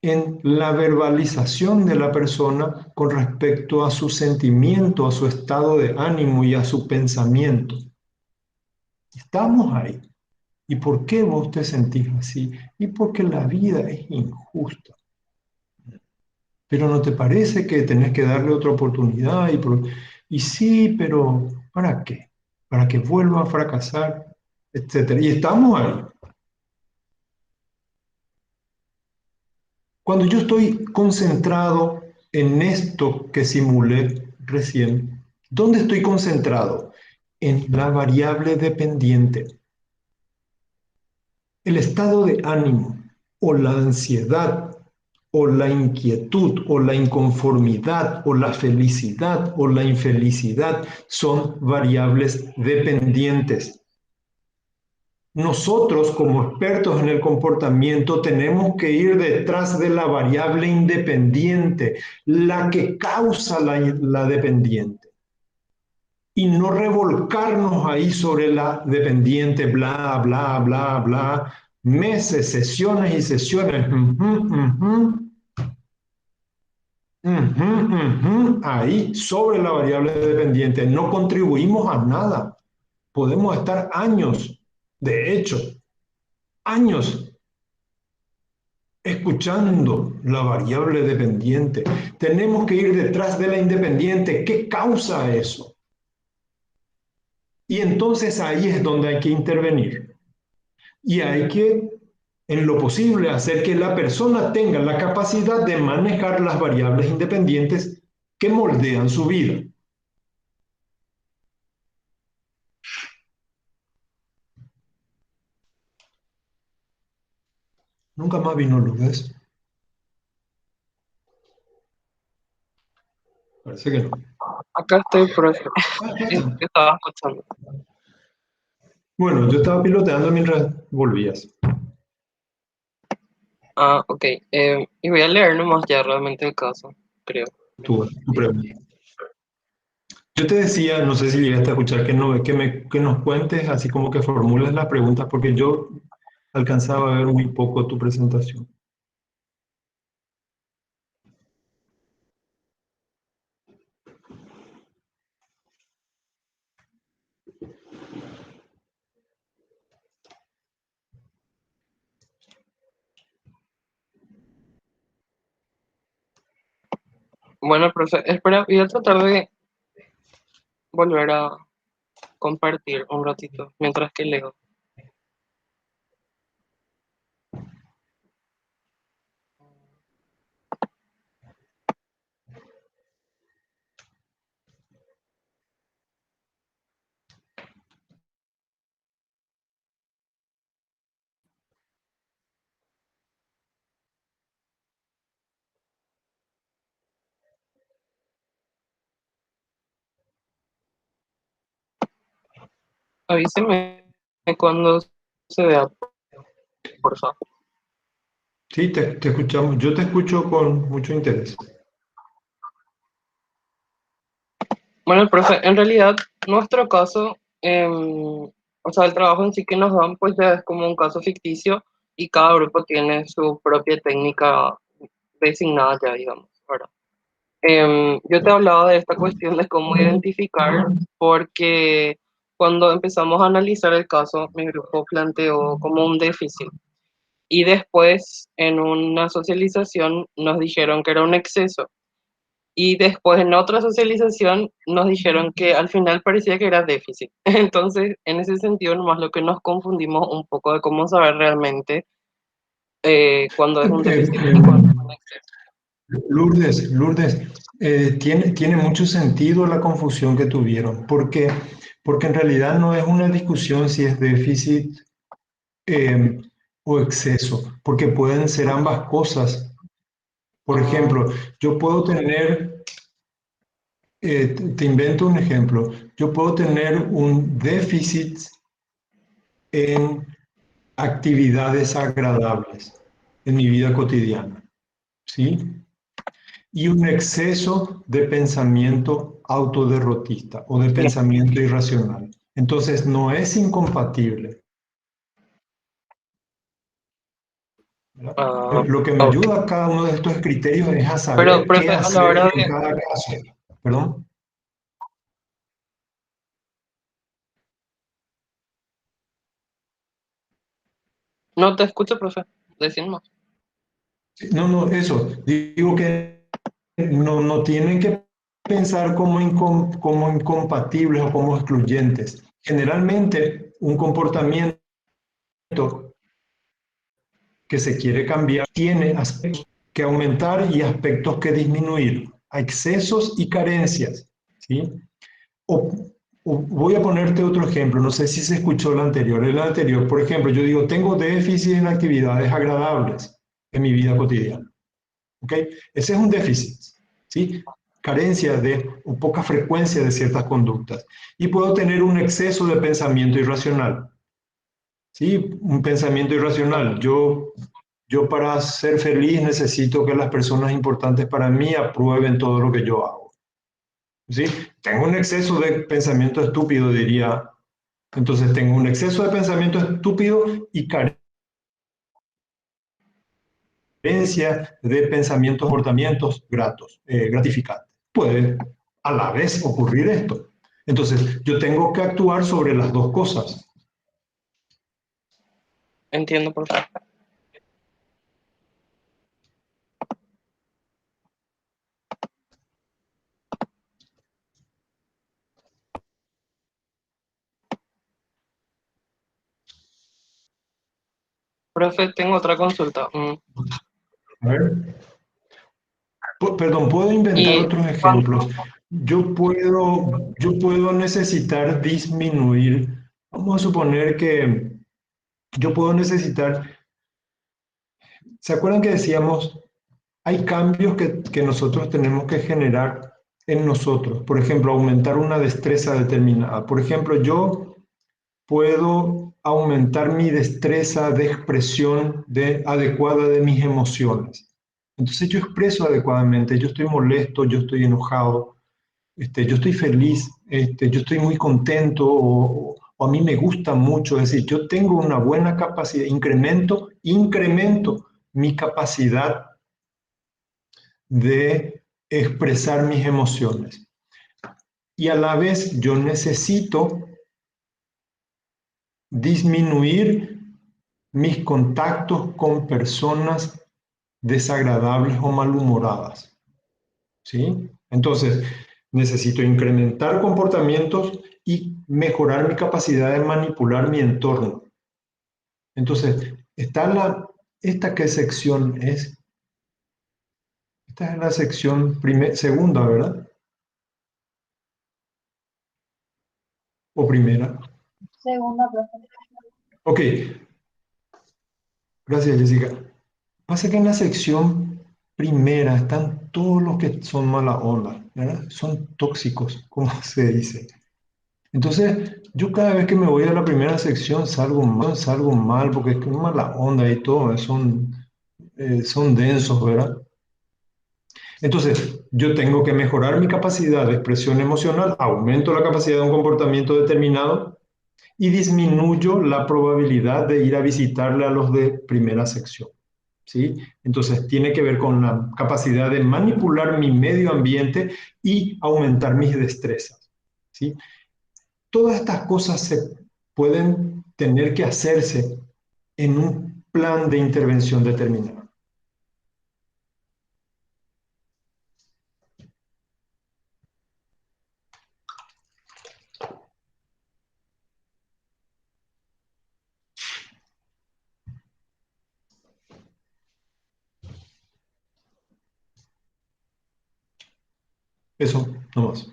En la verbalización de la persona con respecto a su sentimiento, a su estado de ánimo y a su pensamiento. Estamos ahí. ¿Y por qué vos te sentís así? Y porque la vida es injusta. Pero ¿no te parece que tenés que darle otra oportunidad? Y sí, pero ¿para qué? Para que vuelva a fracasar, etcétera. Y estamos ahí. Cuando yo estoy concentrado en esto que simulé recién, ¿dónde estoy concentrado? En la variable dependiente. El estado de ánimo o la ansiedad o la inquietud o la inconformidad o la felicidad o la infelicidad son variables dependientes. Nosotros, como expertos en el comportamiento, tenemos que ir detrás de la variable independiente, la que causa la dependiente, y no revolcarnos ahí sobre la dependiente, bla, bla, bla, bla, meses, sesiones y sesiones. Ahí sobre la variable dependiente. No contribuimos a nada. Podemos estar años, de hecho, años escuchando la variable dependiente. Tenemos que ir detrás de la independiente. ¿Qué causa eso? Y entonces ahí es donde hay que intervenir. Y hay que, en lo posible, hacer que la persona tenga la capacidad de manejar las variables independientes que moldean su vida. Nunca más vino Lourdes. Parece que no. Acá estoy, profe. Ah, acá está. Estaba escuchando. Bueno, yo estaba piloteando mientras volvías. Ah, ok. Y voy a leer nomás ya realmente el caso, creo. Tu pregunta. Yo te decía, no sé si llegaste a escuchar, que nos cuentes, así como que formules las preguntas, porque yo Alcanzaba a ver muy poco tu presentación. Bueno, profe, espera, voy a tratar de volver a compartir un ratito mientras que leo. Avíseme cuando se vea, por favor. Sí, te escuchamos. Yo te escucho con mucho interés. Bueno, profe, en realidad, nuestro caso, o sea, el trabajo en sí que nos dan, pues ya es como un caso ficticio y cada grupo tiene su propia técnica designada ya, digamos, ¿verdad? Yo te hablaba de esta cuestión de cómo identificar, porque cuando empezamos a analizar el caso, mi grupo planteó como un déficit y después en una socialización nos dijeron que era un exceso. Y después en otra socialización nos dijeron que al final parecía que era déficit. Entonces, en ese sentido, nomás lo que nos confundimos un poco de cómo saber realmente cuándo es un Eh, déficit y cuándo es eh, un exceso. Lourdes, tiene mucho sentido la confusión que tuvieron, porque en realidad no es una discusión si es déficit eh, o exceso, porque pueden ser ambas cosas. Por Ah, ejemplo, yo puedo tener, te invento un ejemplo, yo puedo tener un déficit en actividades agradables en mi vida cotidiana, ¿sí? Y un exceso de pensamiento autoderrotista o de bien. pensamiento irracional. Entonces, no es incompatible, ¿verdad? Ah, Lo que me ok. ayuda a cada uno de estos criterios es a Pero, saber qué profe, a la hacer hora en de... cada caso. ¿Perdón? No te escucho, profe. Decimos. No, no, eso. Digo que no tienen que pensar como incompatibles o como excluyentes. Generalmente, un comportamiento que se quiere cambiar tiene aspectos que aumentar y aspectos que disminuir, a excesos y carencias, ¿sí? O, o voy a ponerte otro ejemplo, no sé si se escuchó el anterior. El anterior, por ejemplo, yo digo, tengo déficit en actividades agradables en mi vida cotidiana, ¿ok? Ese es un déficit, ¿sí? Carencia de o poca frecuencia de ciertas conductas. Y puedo tener un exceso de pensamiento irracional, ¿sí? Un pensamiento irracional. Yo para ser feliz necesito que las personas importantes para mí aprueben todo lo que yo hago, ¿sí? Tengo un exceso de pensamiento estúpido, diría. Entonces tengo un exceso de pensamiento estúpido y carencia de pensamientos, comportamientos gratos, gratificantes. Puede a la vez ocurrir esto. Entonces yo tengo que actuar sobre las dos cosas. Entiendo, profe. Profe, tengo otra consulta. A ver. Perdón, puedo inventar Y otros cuando... ejemplos. Yo puedo necesitar disminuir, vamos a suponer que yo puedo necesitar, ¿se acuerdan que decíamos, hay cambios que nosotros tenemos que generar en nosotros? Por ejemplo, aumentar una destreza determinada. Por ejemplo, yo puedo aumentar mi destreza de expresión adecuada de mis emociones. Entonces yo expreso adecuadamente, yo estoy molesto, yo estoy enojado, yo estoy feliz, yo estoy muy contento o a mí me gusta mucho, es decir, yo tengo una buena capacidad, incremento mi capacidad de expresar mis emociones. Y a la vez yo necesito disminuir mis contactos con personas desagradables o malhumoradas. ¿Sí? Entonces, necesito incrementar comportamientos y mejorar mi capacidad de manipular mi entorno. Entonces, ¿esta qué sección es? Esta es la sección segunda, ¿verdad? ¿O primera? Segunda, profe. Ok, gracias Jessica. Pasa que en la sección primera están todos los que son mala onda, ¿verdad? Son tóxicos, como se dice. Entonces, yo cada vez que me voy a la primera sección salgo mal, porque es que es mala onda y todo, son densos, ¿verdad? Entonces, yo tengo que mejorar mi capacidad de expresión emocional, aumento la capacidad de un comportamiento determinado y disminuyo la probabilidad de ir a visitarle a los de primera sección, ¿sí? Entonces, tiene que ver con la capacidad de manipular mi medio ambiente y aumentar mis destrezas, ¿sí? Todas estas cosas se pueden tener que hacerse en un plan de intervención determinado. Eso, no más.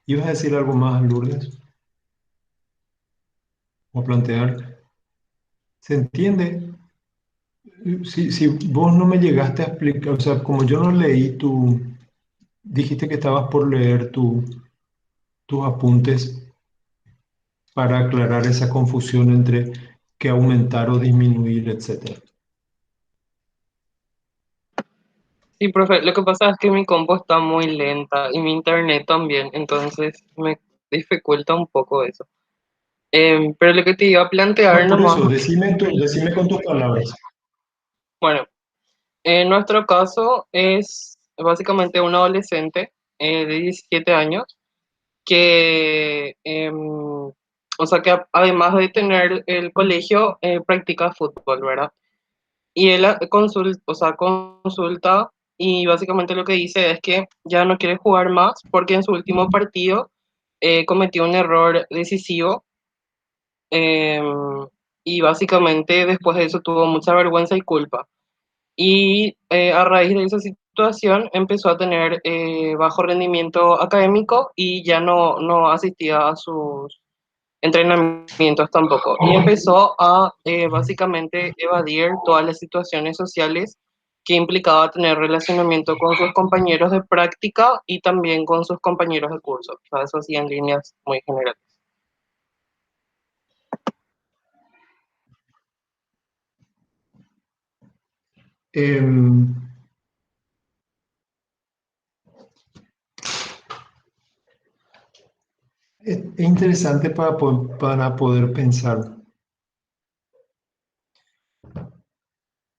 ¿Ibas a decir algo más, Lourdes? ¿O plantear? ¿Se entiende? Si vos no me llegaste a explicar, o sea, como yo no leí dijiste que estabas por leer tus apuntes para aclarar esa confusión entre que aumentar o disminuir, etcétera. Sí, profe, lo que pasa es que mi compu está muy lenta y mi internet también, entonces me dificulta un poco eso. Pero lo que te iba a plantear No, por nomás, eso, decime con tus palabras. bueno, en nuestro caso es básicamente un adolescente de 17 años que, o sea, que además de tener el colegio, practica fútbol, ¿verdad? Y él consulta, o sea, consulta y básicamente lo que dice es que ya no quiere jugar más porque en su último partido cometió un error decisivo eh, y básicamente después de eso tuvo mucha vergüenza y culpa. Y a raíz de esa situación empezó a tener bajo rendimiento académico y ya no asistía a sus entrenamientos tampoco. Y empezó a básicamente evadir todas las situaciones sociales que implicaba tener relacionamiento con sus compañeros de práctica y también con sus compañeros de curso. O sea, eso sí en líneas muy generales. Em, es interesante para poder pensar.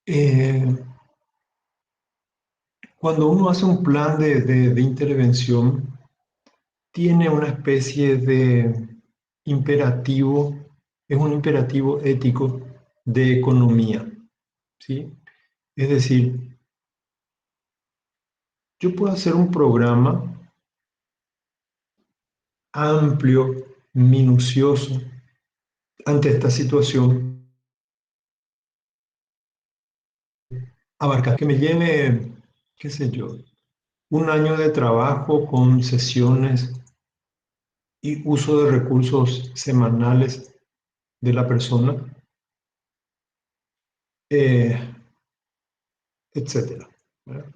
Eh, Cuando uno hace un plan de intervención, tiene una especie de imperativo, es un imperativo ético de economía, ¿sí? Es decir, yo puedo hacer un programa amplio, minucioso, ante esta situación, abarcar que me lleve, qué sé yo, un año de trabajo con sesiones y uso de recursos semanales de la persona, eh, etcétera, ¿verdad?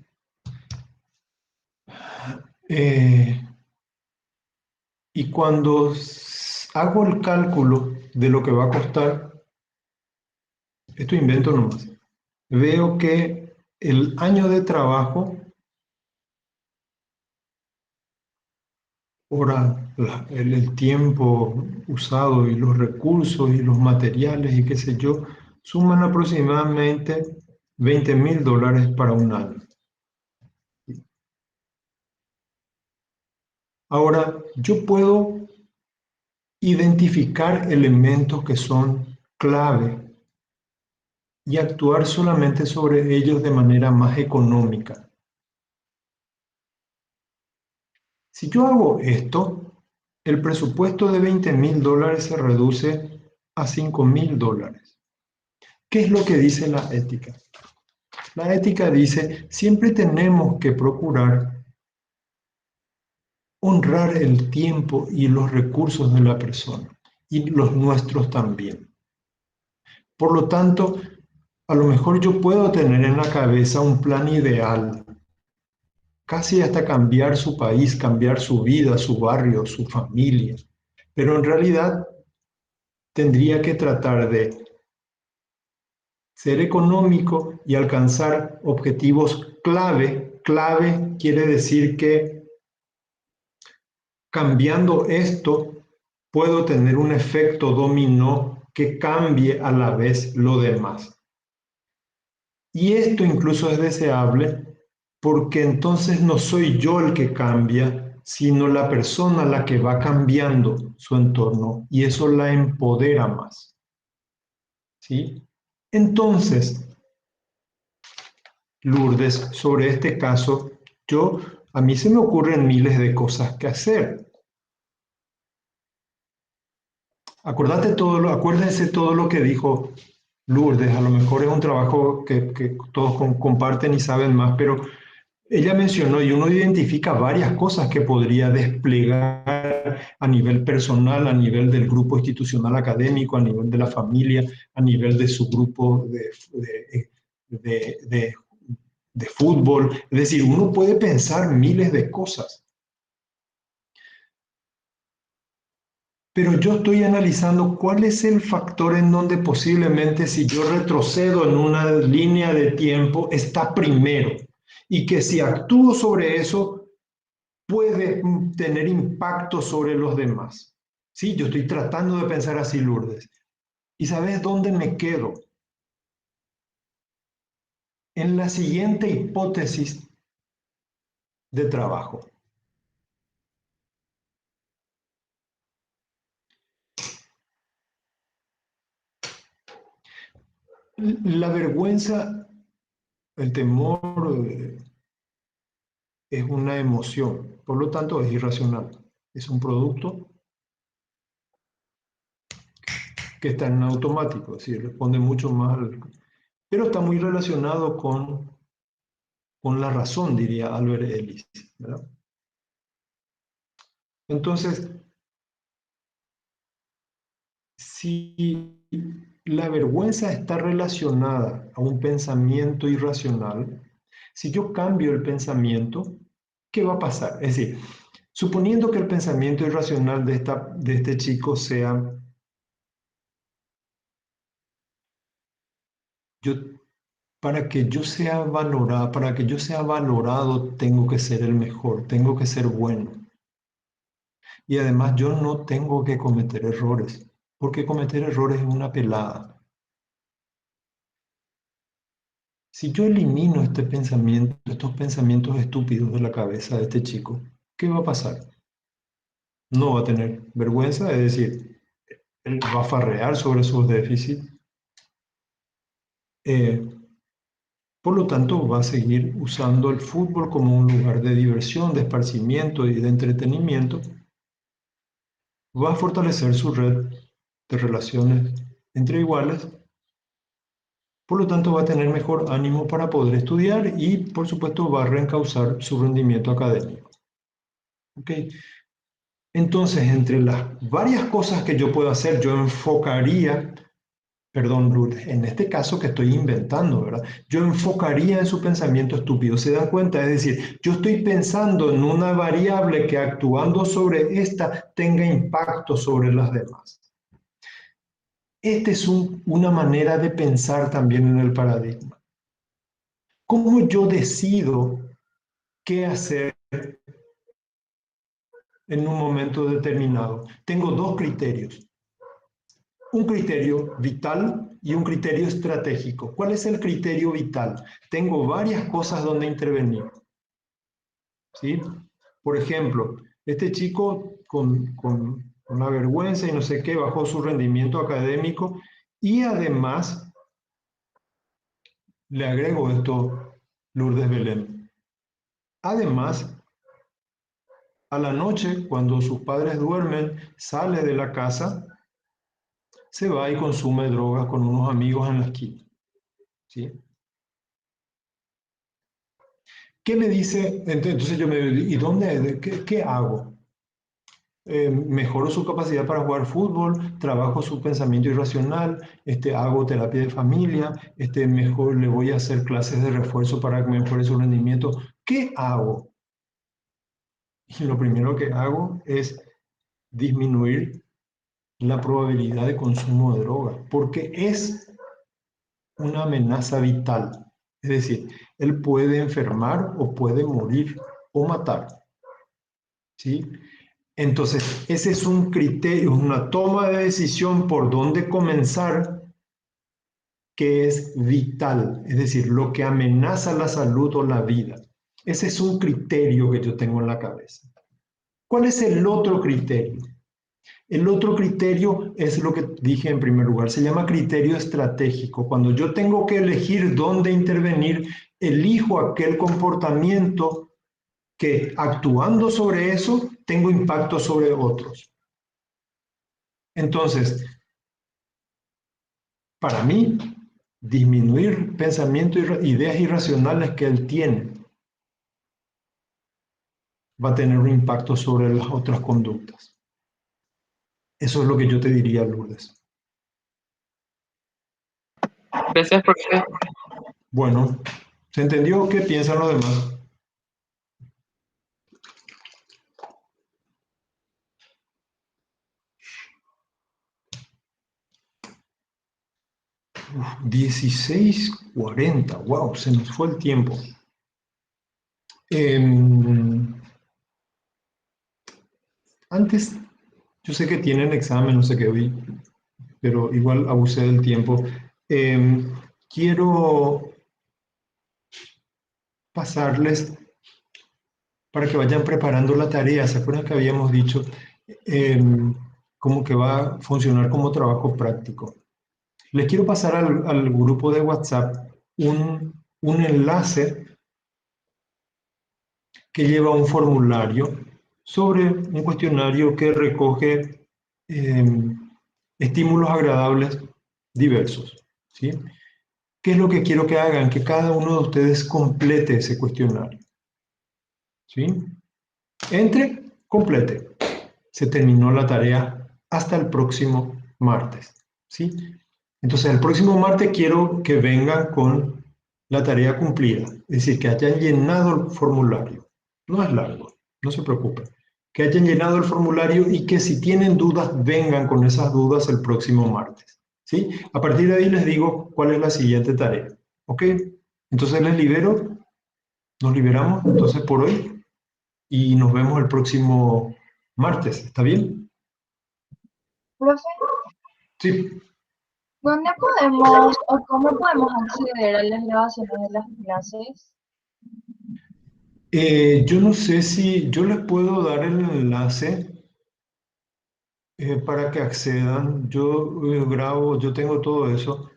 Eh, y cuando hago el cálculo de lo que va a costar, esto invento nomás, veo que el año de trabajo, hora el tiempo usado y los recursos y los materiales y qué sé yo, suman aproximadamente $20.000 para un año. Ahora, yo puedo identificar elementos que son clave y actuar solamente sobre ellos de manera más económica. Si yo hago esto, el presupuesto de $20.000 se reduce a $5.000. ¿Qué es lo que dice la ética? La ética dice, siempre tenemos que procurar honrar el tiempo y los recursos de la persona, y los nuestros también. Por lo tanto, a lo mejor yo puedo tener en la cabeza un plan ideal, casi hasta cambiar su país, cambiar su vida, su barrio, su familia, pero en realidad tendría que tratar de ser económico y alcanzar objetivos clave. Clave quiere decir que cambiando esto puedo tener un efecto dominó que cambie a la vez lo demás. Y esto incluso es deseable porque entonces no soy yo el que cambia, sino la persona la que va cambiando su entorno y eso la empodera más. ¿Sí? Entonces, Lourdes, sobre este caso, a mí se me ocurren miles de cosas que hacer. Acuérdense todo lo que dijo Lourdes, a lo mejor es un trabajo que todos comparten y saben más, pero ella mencionó y uno identifica varias cosas que podría desplegar a nivel personal, a nivel del grupo institucional académico, a nivel de la familia, a nivel de su grupo de fútbol. Es decir, uno puede pensar miles de cosas. Pero yo estoy analizando cuál es el factor en donde posiblemente si yo retrocedo en una línea de tiempo está primero y que si actúo sobre eso puede tener impacto sobre los demás. Sí, yo estoy tratando de pensar así, Lourdes. ¿Y sabes dónde me quedo? En la siguiente hipótesis de trabajo. La vergüenza, el temor es una emoción, por lo tanto es irracional. Es un producto que está en automático, es decir, responde mucho más pero está muy relacionado con la razón, diría Albert Ellis, ¿verdad? Entonces, si la vergüenza está relacionada a un pensamiento irracional, si yo cambio el pensamiento, ¿qué va a pasar? Es decir, suponiendo que el pensamiento irracional de este chico sea, yo, para que yo sea valorado, tengo que ser el mejor, tengo que ser bueno. Y además yo no tengo que cometer errores, porque cometer errores es una pelada. Si yo elimino estos pensamientos estúpidos de la cabeza de este chico, ¿qué va a pasar? No va a tener vergüenza, es decir, él va a farrear sobre sus déficits. Por lo tanto, va a seguir usando el fútbol como un lugar de diversión, de esparcimiento y de entretenimiento. Va a fortalecer su red de relaciones entre iguales. Por lo tanto, va a tener mejor ánimo para poder estudiar y, por supuesto, va a reencauzar su rendimiento académico. ¿Ok? Entonces, entre las varias cosas que yo puedo hacer, yo enfocaría, perdón, Lourdes, en este caso que estoy inventando, ¿verdad? Yo enfocaría en su pensamiento estúpido. ¿Se dan cuenta? Es decir, yo estoy pensando en una variable que actuando sobre esta tenga impacto sobre las demás. Esta es una manera de pensar también en el paradigma. ¿Cómo yo decido qué hacer en un momento determinado. Tengo dos criterios. Un criterio vital y un criterio estratégico. ¿Cuál es el criterio vital? Tengo varias cosas donde intervenir. ¿Sí? Por ejemplo, este chico con una vergüenza y no sé qué, bajó su rendimiento académico y además, le agrego esto, Lourdes Belén, además, a la noche, cuando sus padres duermen, sale de la casa, se va y consume drogas con unos amigos en la esquina. ¿Sí? ¿Qué me dice? Entonces yo me digo, ¿y dónde? ¿Qué hago? Mejoro su capacidad para jugar fútbol, trabajo su pensamiento irracional, hago terapia de familia, mejor le voy a hacer clases de refuerzo para que mejore su rendimiento. ¿Qué hago? Y lo primero que hago es disminuir la probabilidad de consumo de droga, porque es una amenaza vital. Es decir, él puede enfermar o puede morir o matar. ¿Sí? Entonces, ese es un criterio, una toma de decisión por dónde comenzar que es vital, es decir, lo que amenaza la salud o la vida. Ese es un criterio que yo tengo en la cabeza. ¿Cuál es el otro criterio? El otro criterio es lo que dije en primer lugar, se llama criterio estratégico. Cuando yo tengo que elegir dónde intervenir, elijo aquel comportamiento que actuando sobre eso tengo impacto sobre otros. Entonces, para mí, disminuir pensamientos, ideas irracionales que él tiene, va a tener un impacto sobre las otras conductas. Eso es lo que yo te diría, Lourdes. Gracias, profe. Bueno, ¿se entendió? ¿Qué piensan los demás? 16:40, wow, se nos fue el tiempo. Antes, yo sé que tienen examen, no sé qué hoy, pero igual abusé del tiempo. Quiero pasarles para que vayan preparando la tarea. ¿Se acuerdan que habíamos dicho como que va a funcionar como trabajo práctico? Les quiero pasar al grupo de WhatsApp un enlace que lleva un formulario sobre un cuestionario que recoge estímulos agradables diversos. ¿Sí? ¿Qué es lo que quiero que hagan? Que cada uno de ustedes complete ese cuestionario. ¿Sí? Entre, complete. Se terminó la tarea hasta el próximo martes. ¿Sí? Entonces, el próximo martes quiero que vengan con la tarea cumplida, es decir, que hayan llenado el formulario. No es largo, no se preocupen. Que hayan llenado el formulario y que si tienen dudas, vengan con esas dudas el próximo martes. ¿Sí? A partir de ahí les digo cuál es la siguiente tarea. ¿Ok? Entonces les libero, nos liberamos entonces por hoy y nos vemos el próximo martes. ¿Está bien? Profe, Sí. ¿dónde podemos o cómo podemos acceder a las grabaciones de las clases? Yo no sé si yo les puedo dar el enlace para que accedan. Yo grabo, yo tengo todo eso.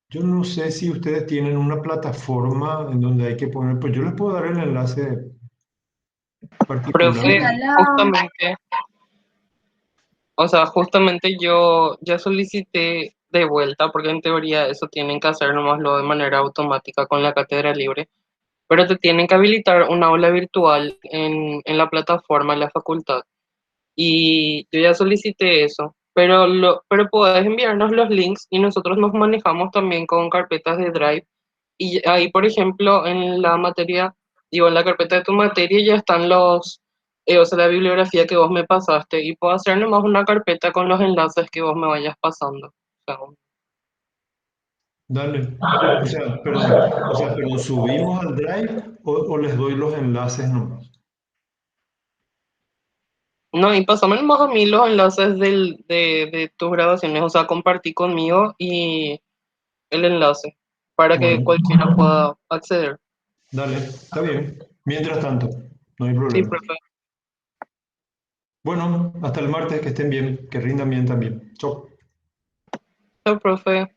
Yo no sé si ustedes tienen una plataforma en donde hay que poner, pues yo les puedo dar el enlace particular. Profe, Está la... justamente, o sea, justamente yo ya solicité de vuelta, porque en teoría eso tienen que hacer nomás lo de manera automática con la cátedra libre, pero te tienen que habilitar una aula virtual en la plataforma de la facultad. Y yo ya solicité eso, pero puedes enviarnos los links y nosotros nos manejamos también con carpetas de Drive. Y ahí, por ejemplo, en la materia, digo, en la carpeta de tu materia ya están o sea, la bibliografía que vos me pasaste y puedo hacer nomás una carpeta con los enlaces que vos me vayas pasando. O sea, Dale. Pero subimos al Drive o les doy los enlaces nomás. No, y pásame más a mí los enlaces de tus grabaciones, o sea, compartí conmigo y el enlace para que Bueno, cualquiera pueda acceder. dale, está bien. Mientras tanto, no hay Sí, problema. profe. Bueno, hasta el martes, que estén bien, que rindan bien también. Chau. Chao, profe.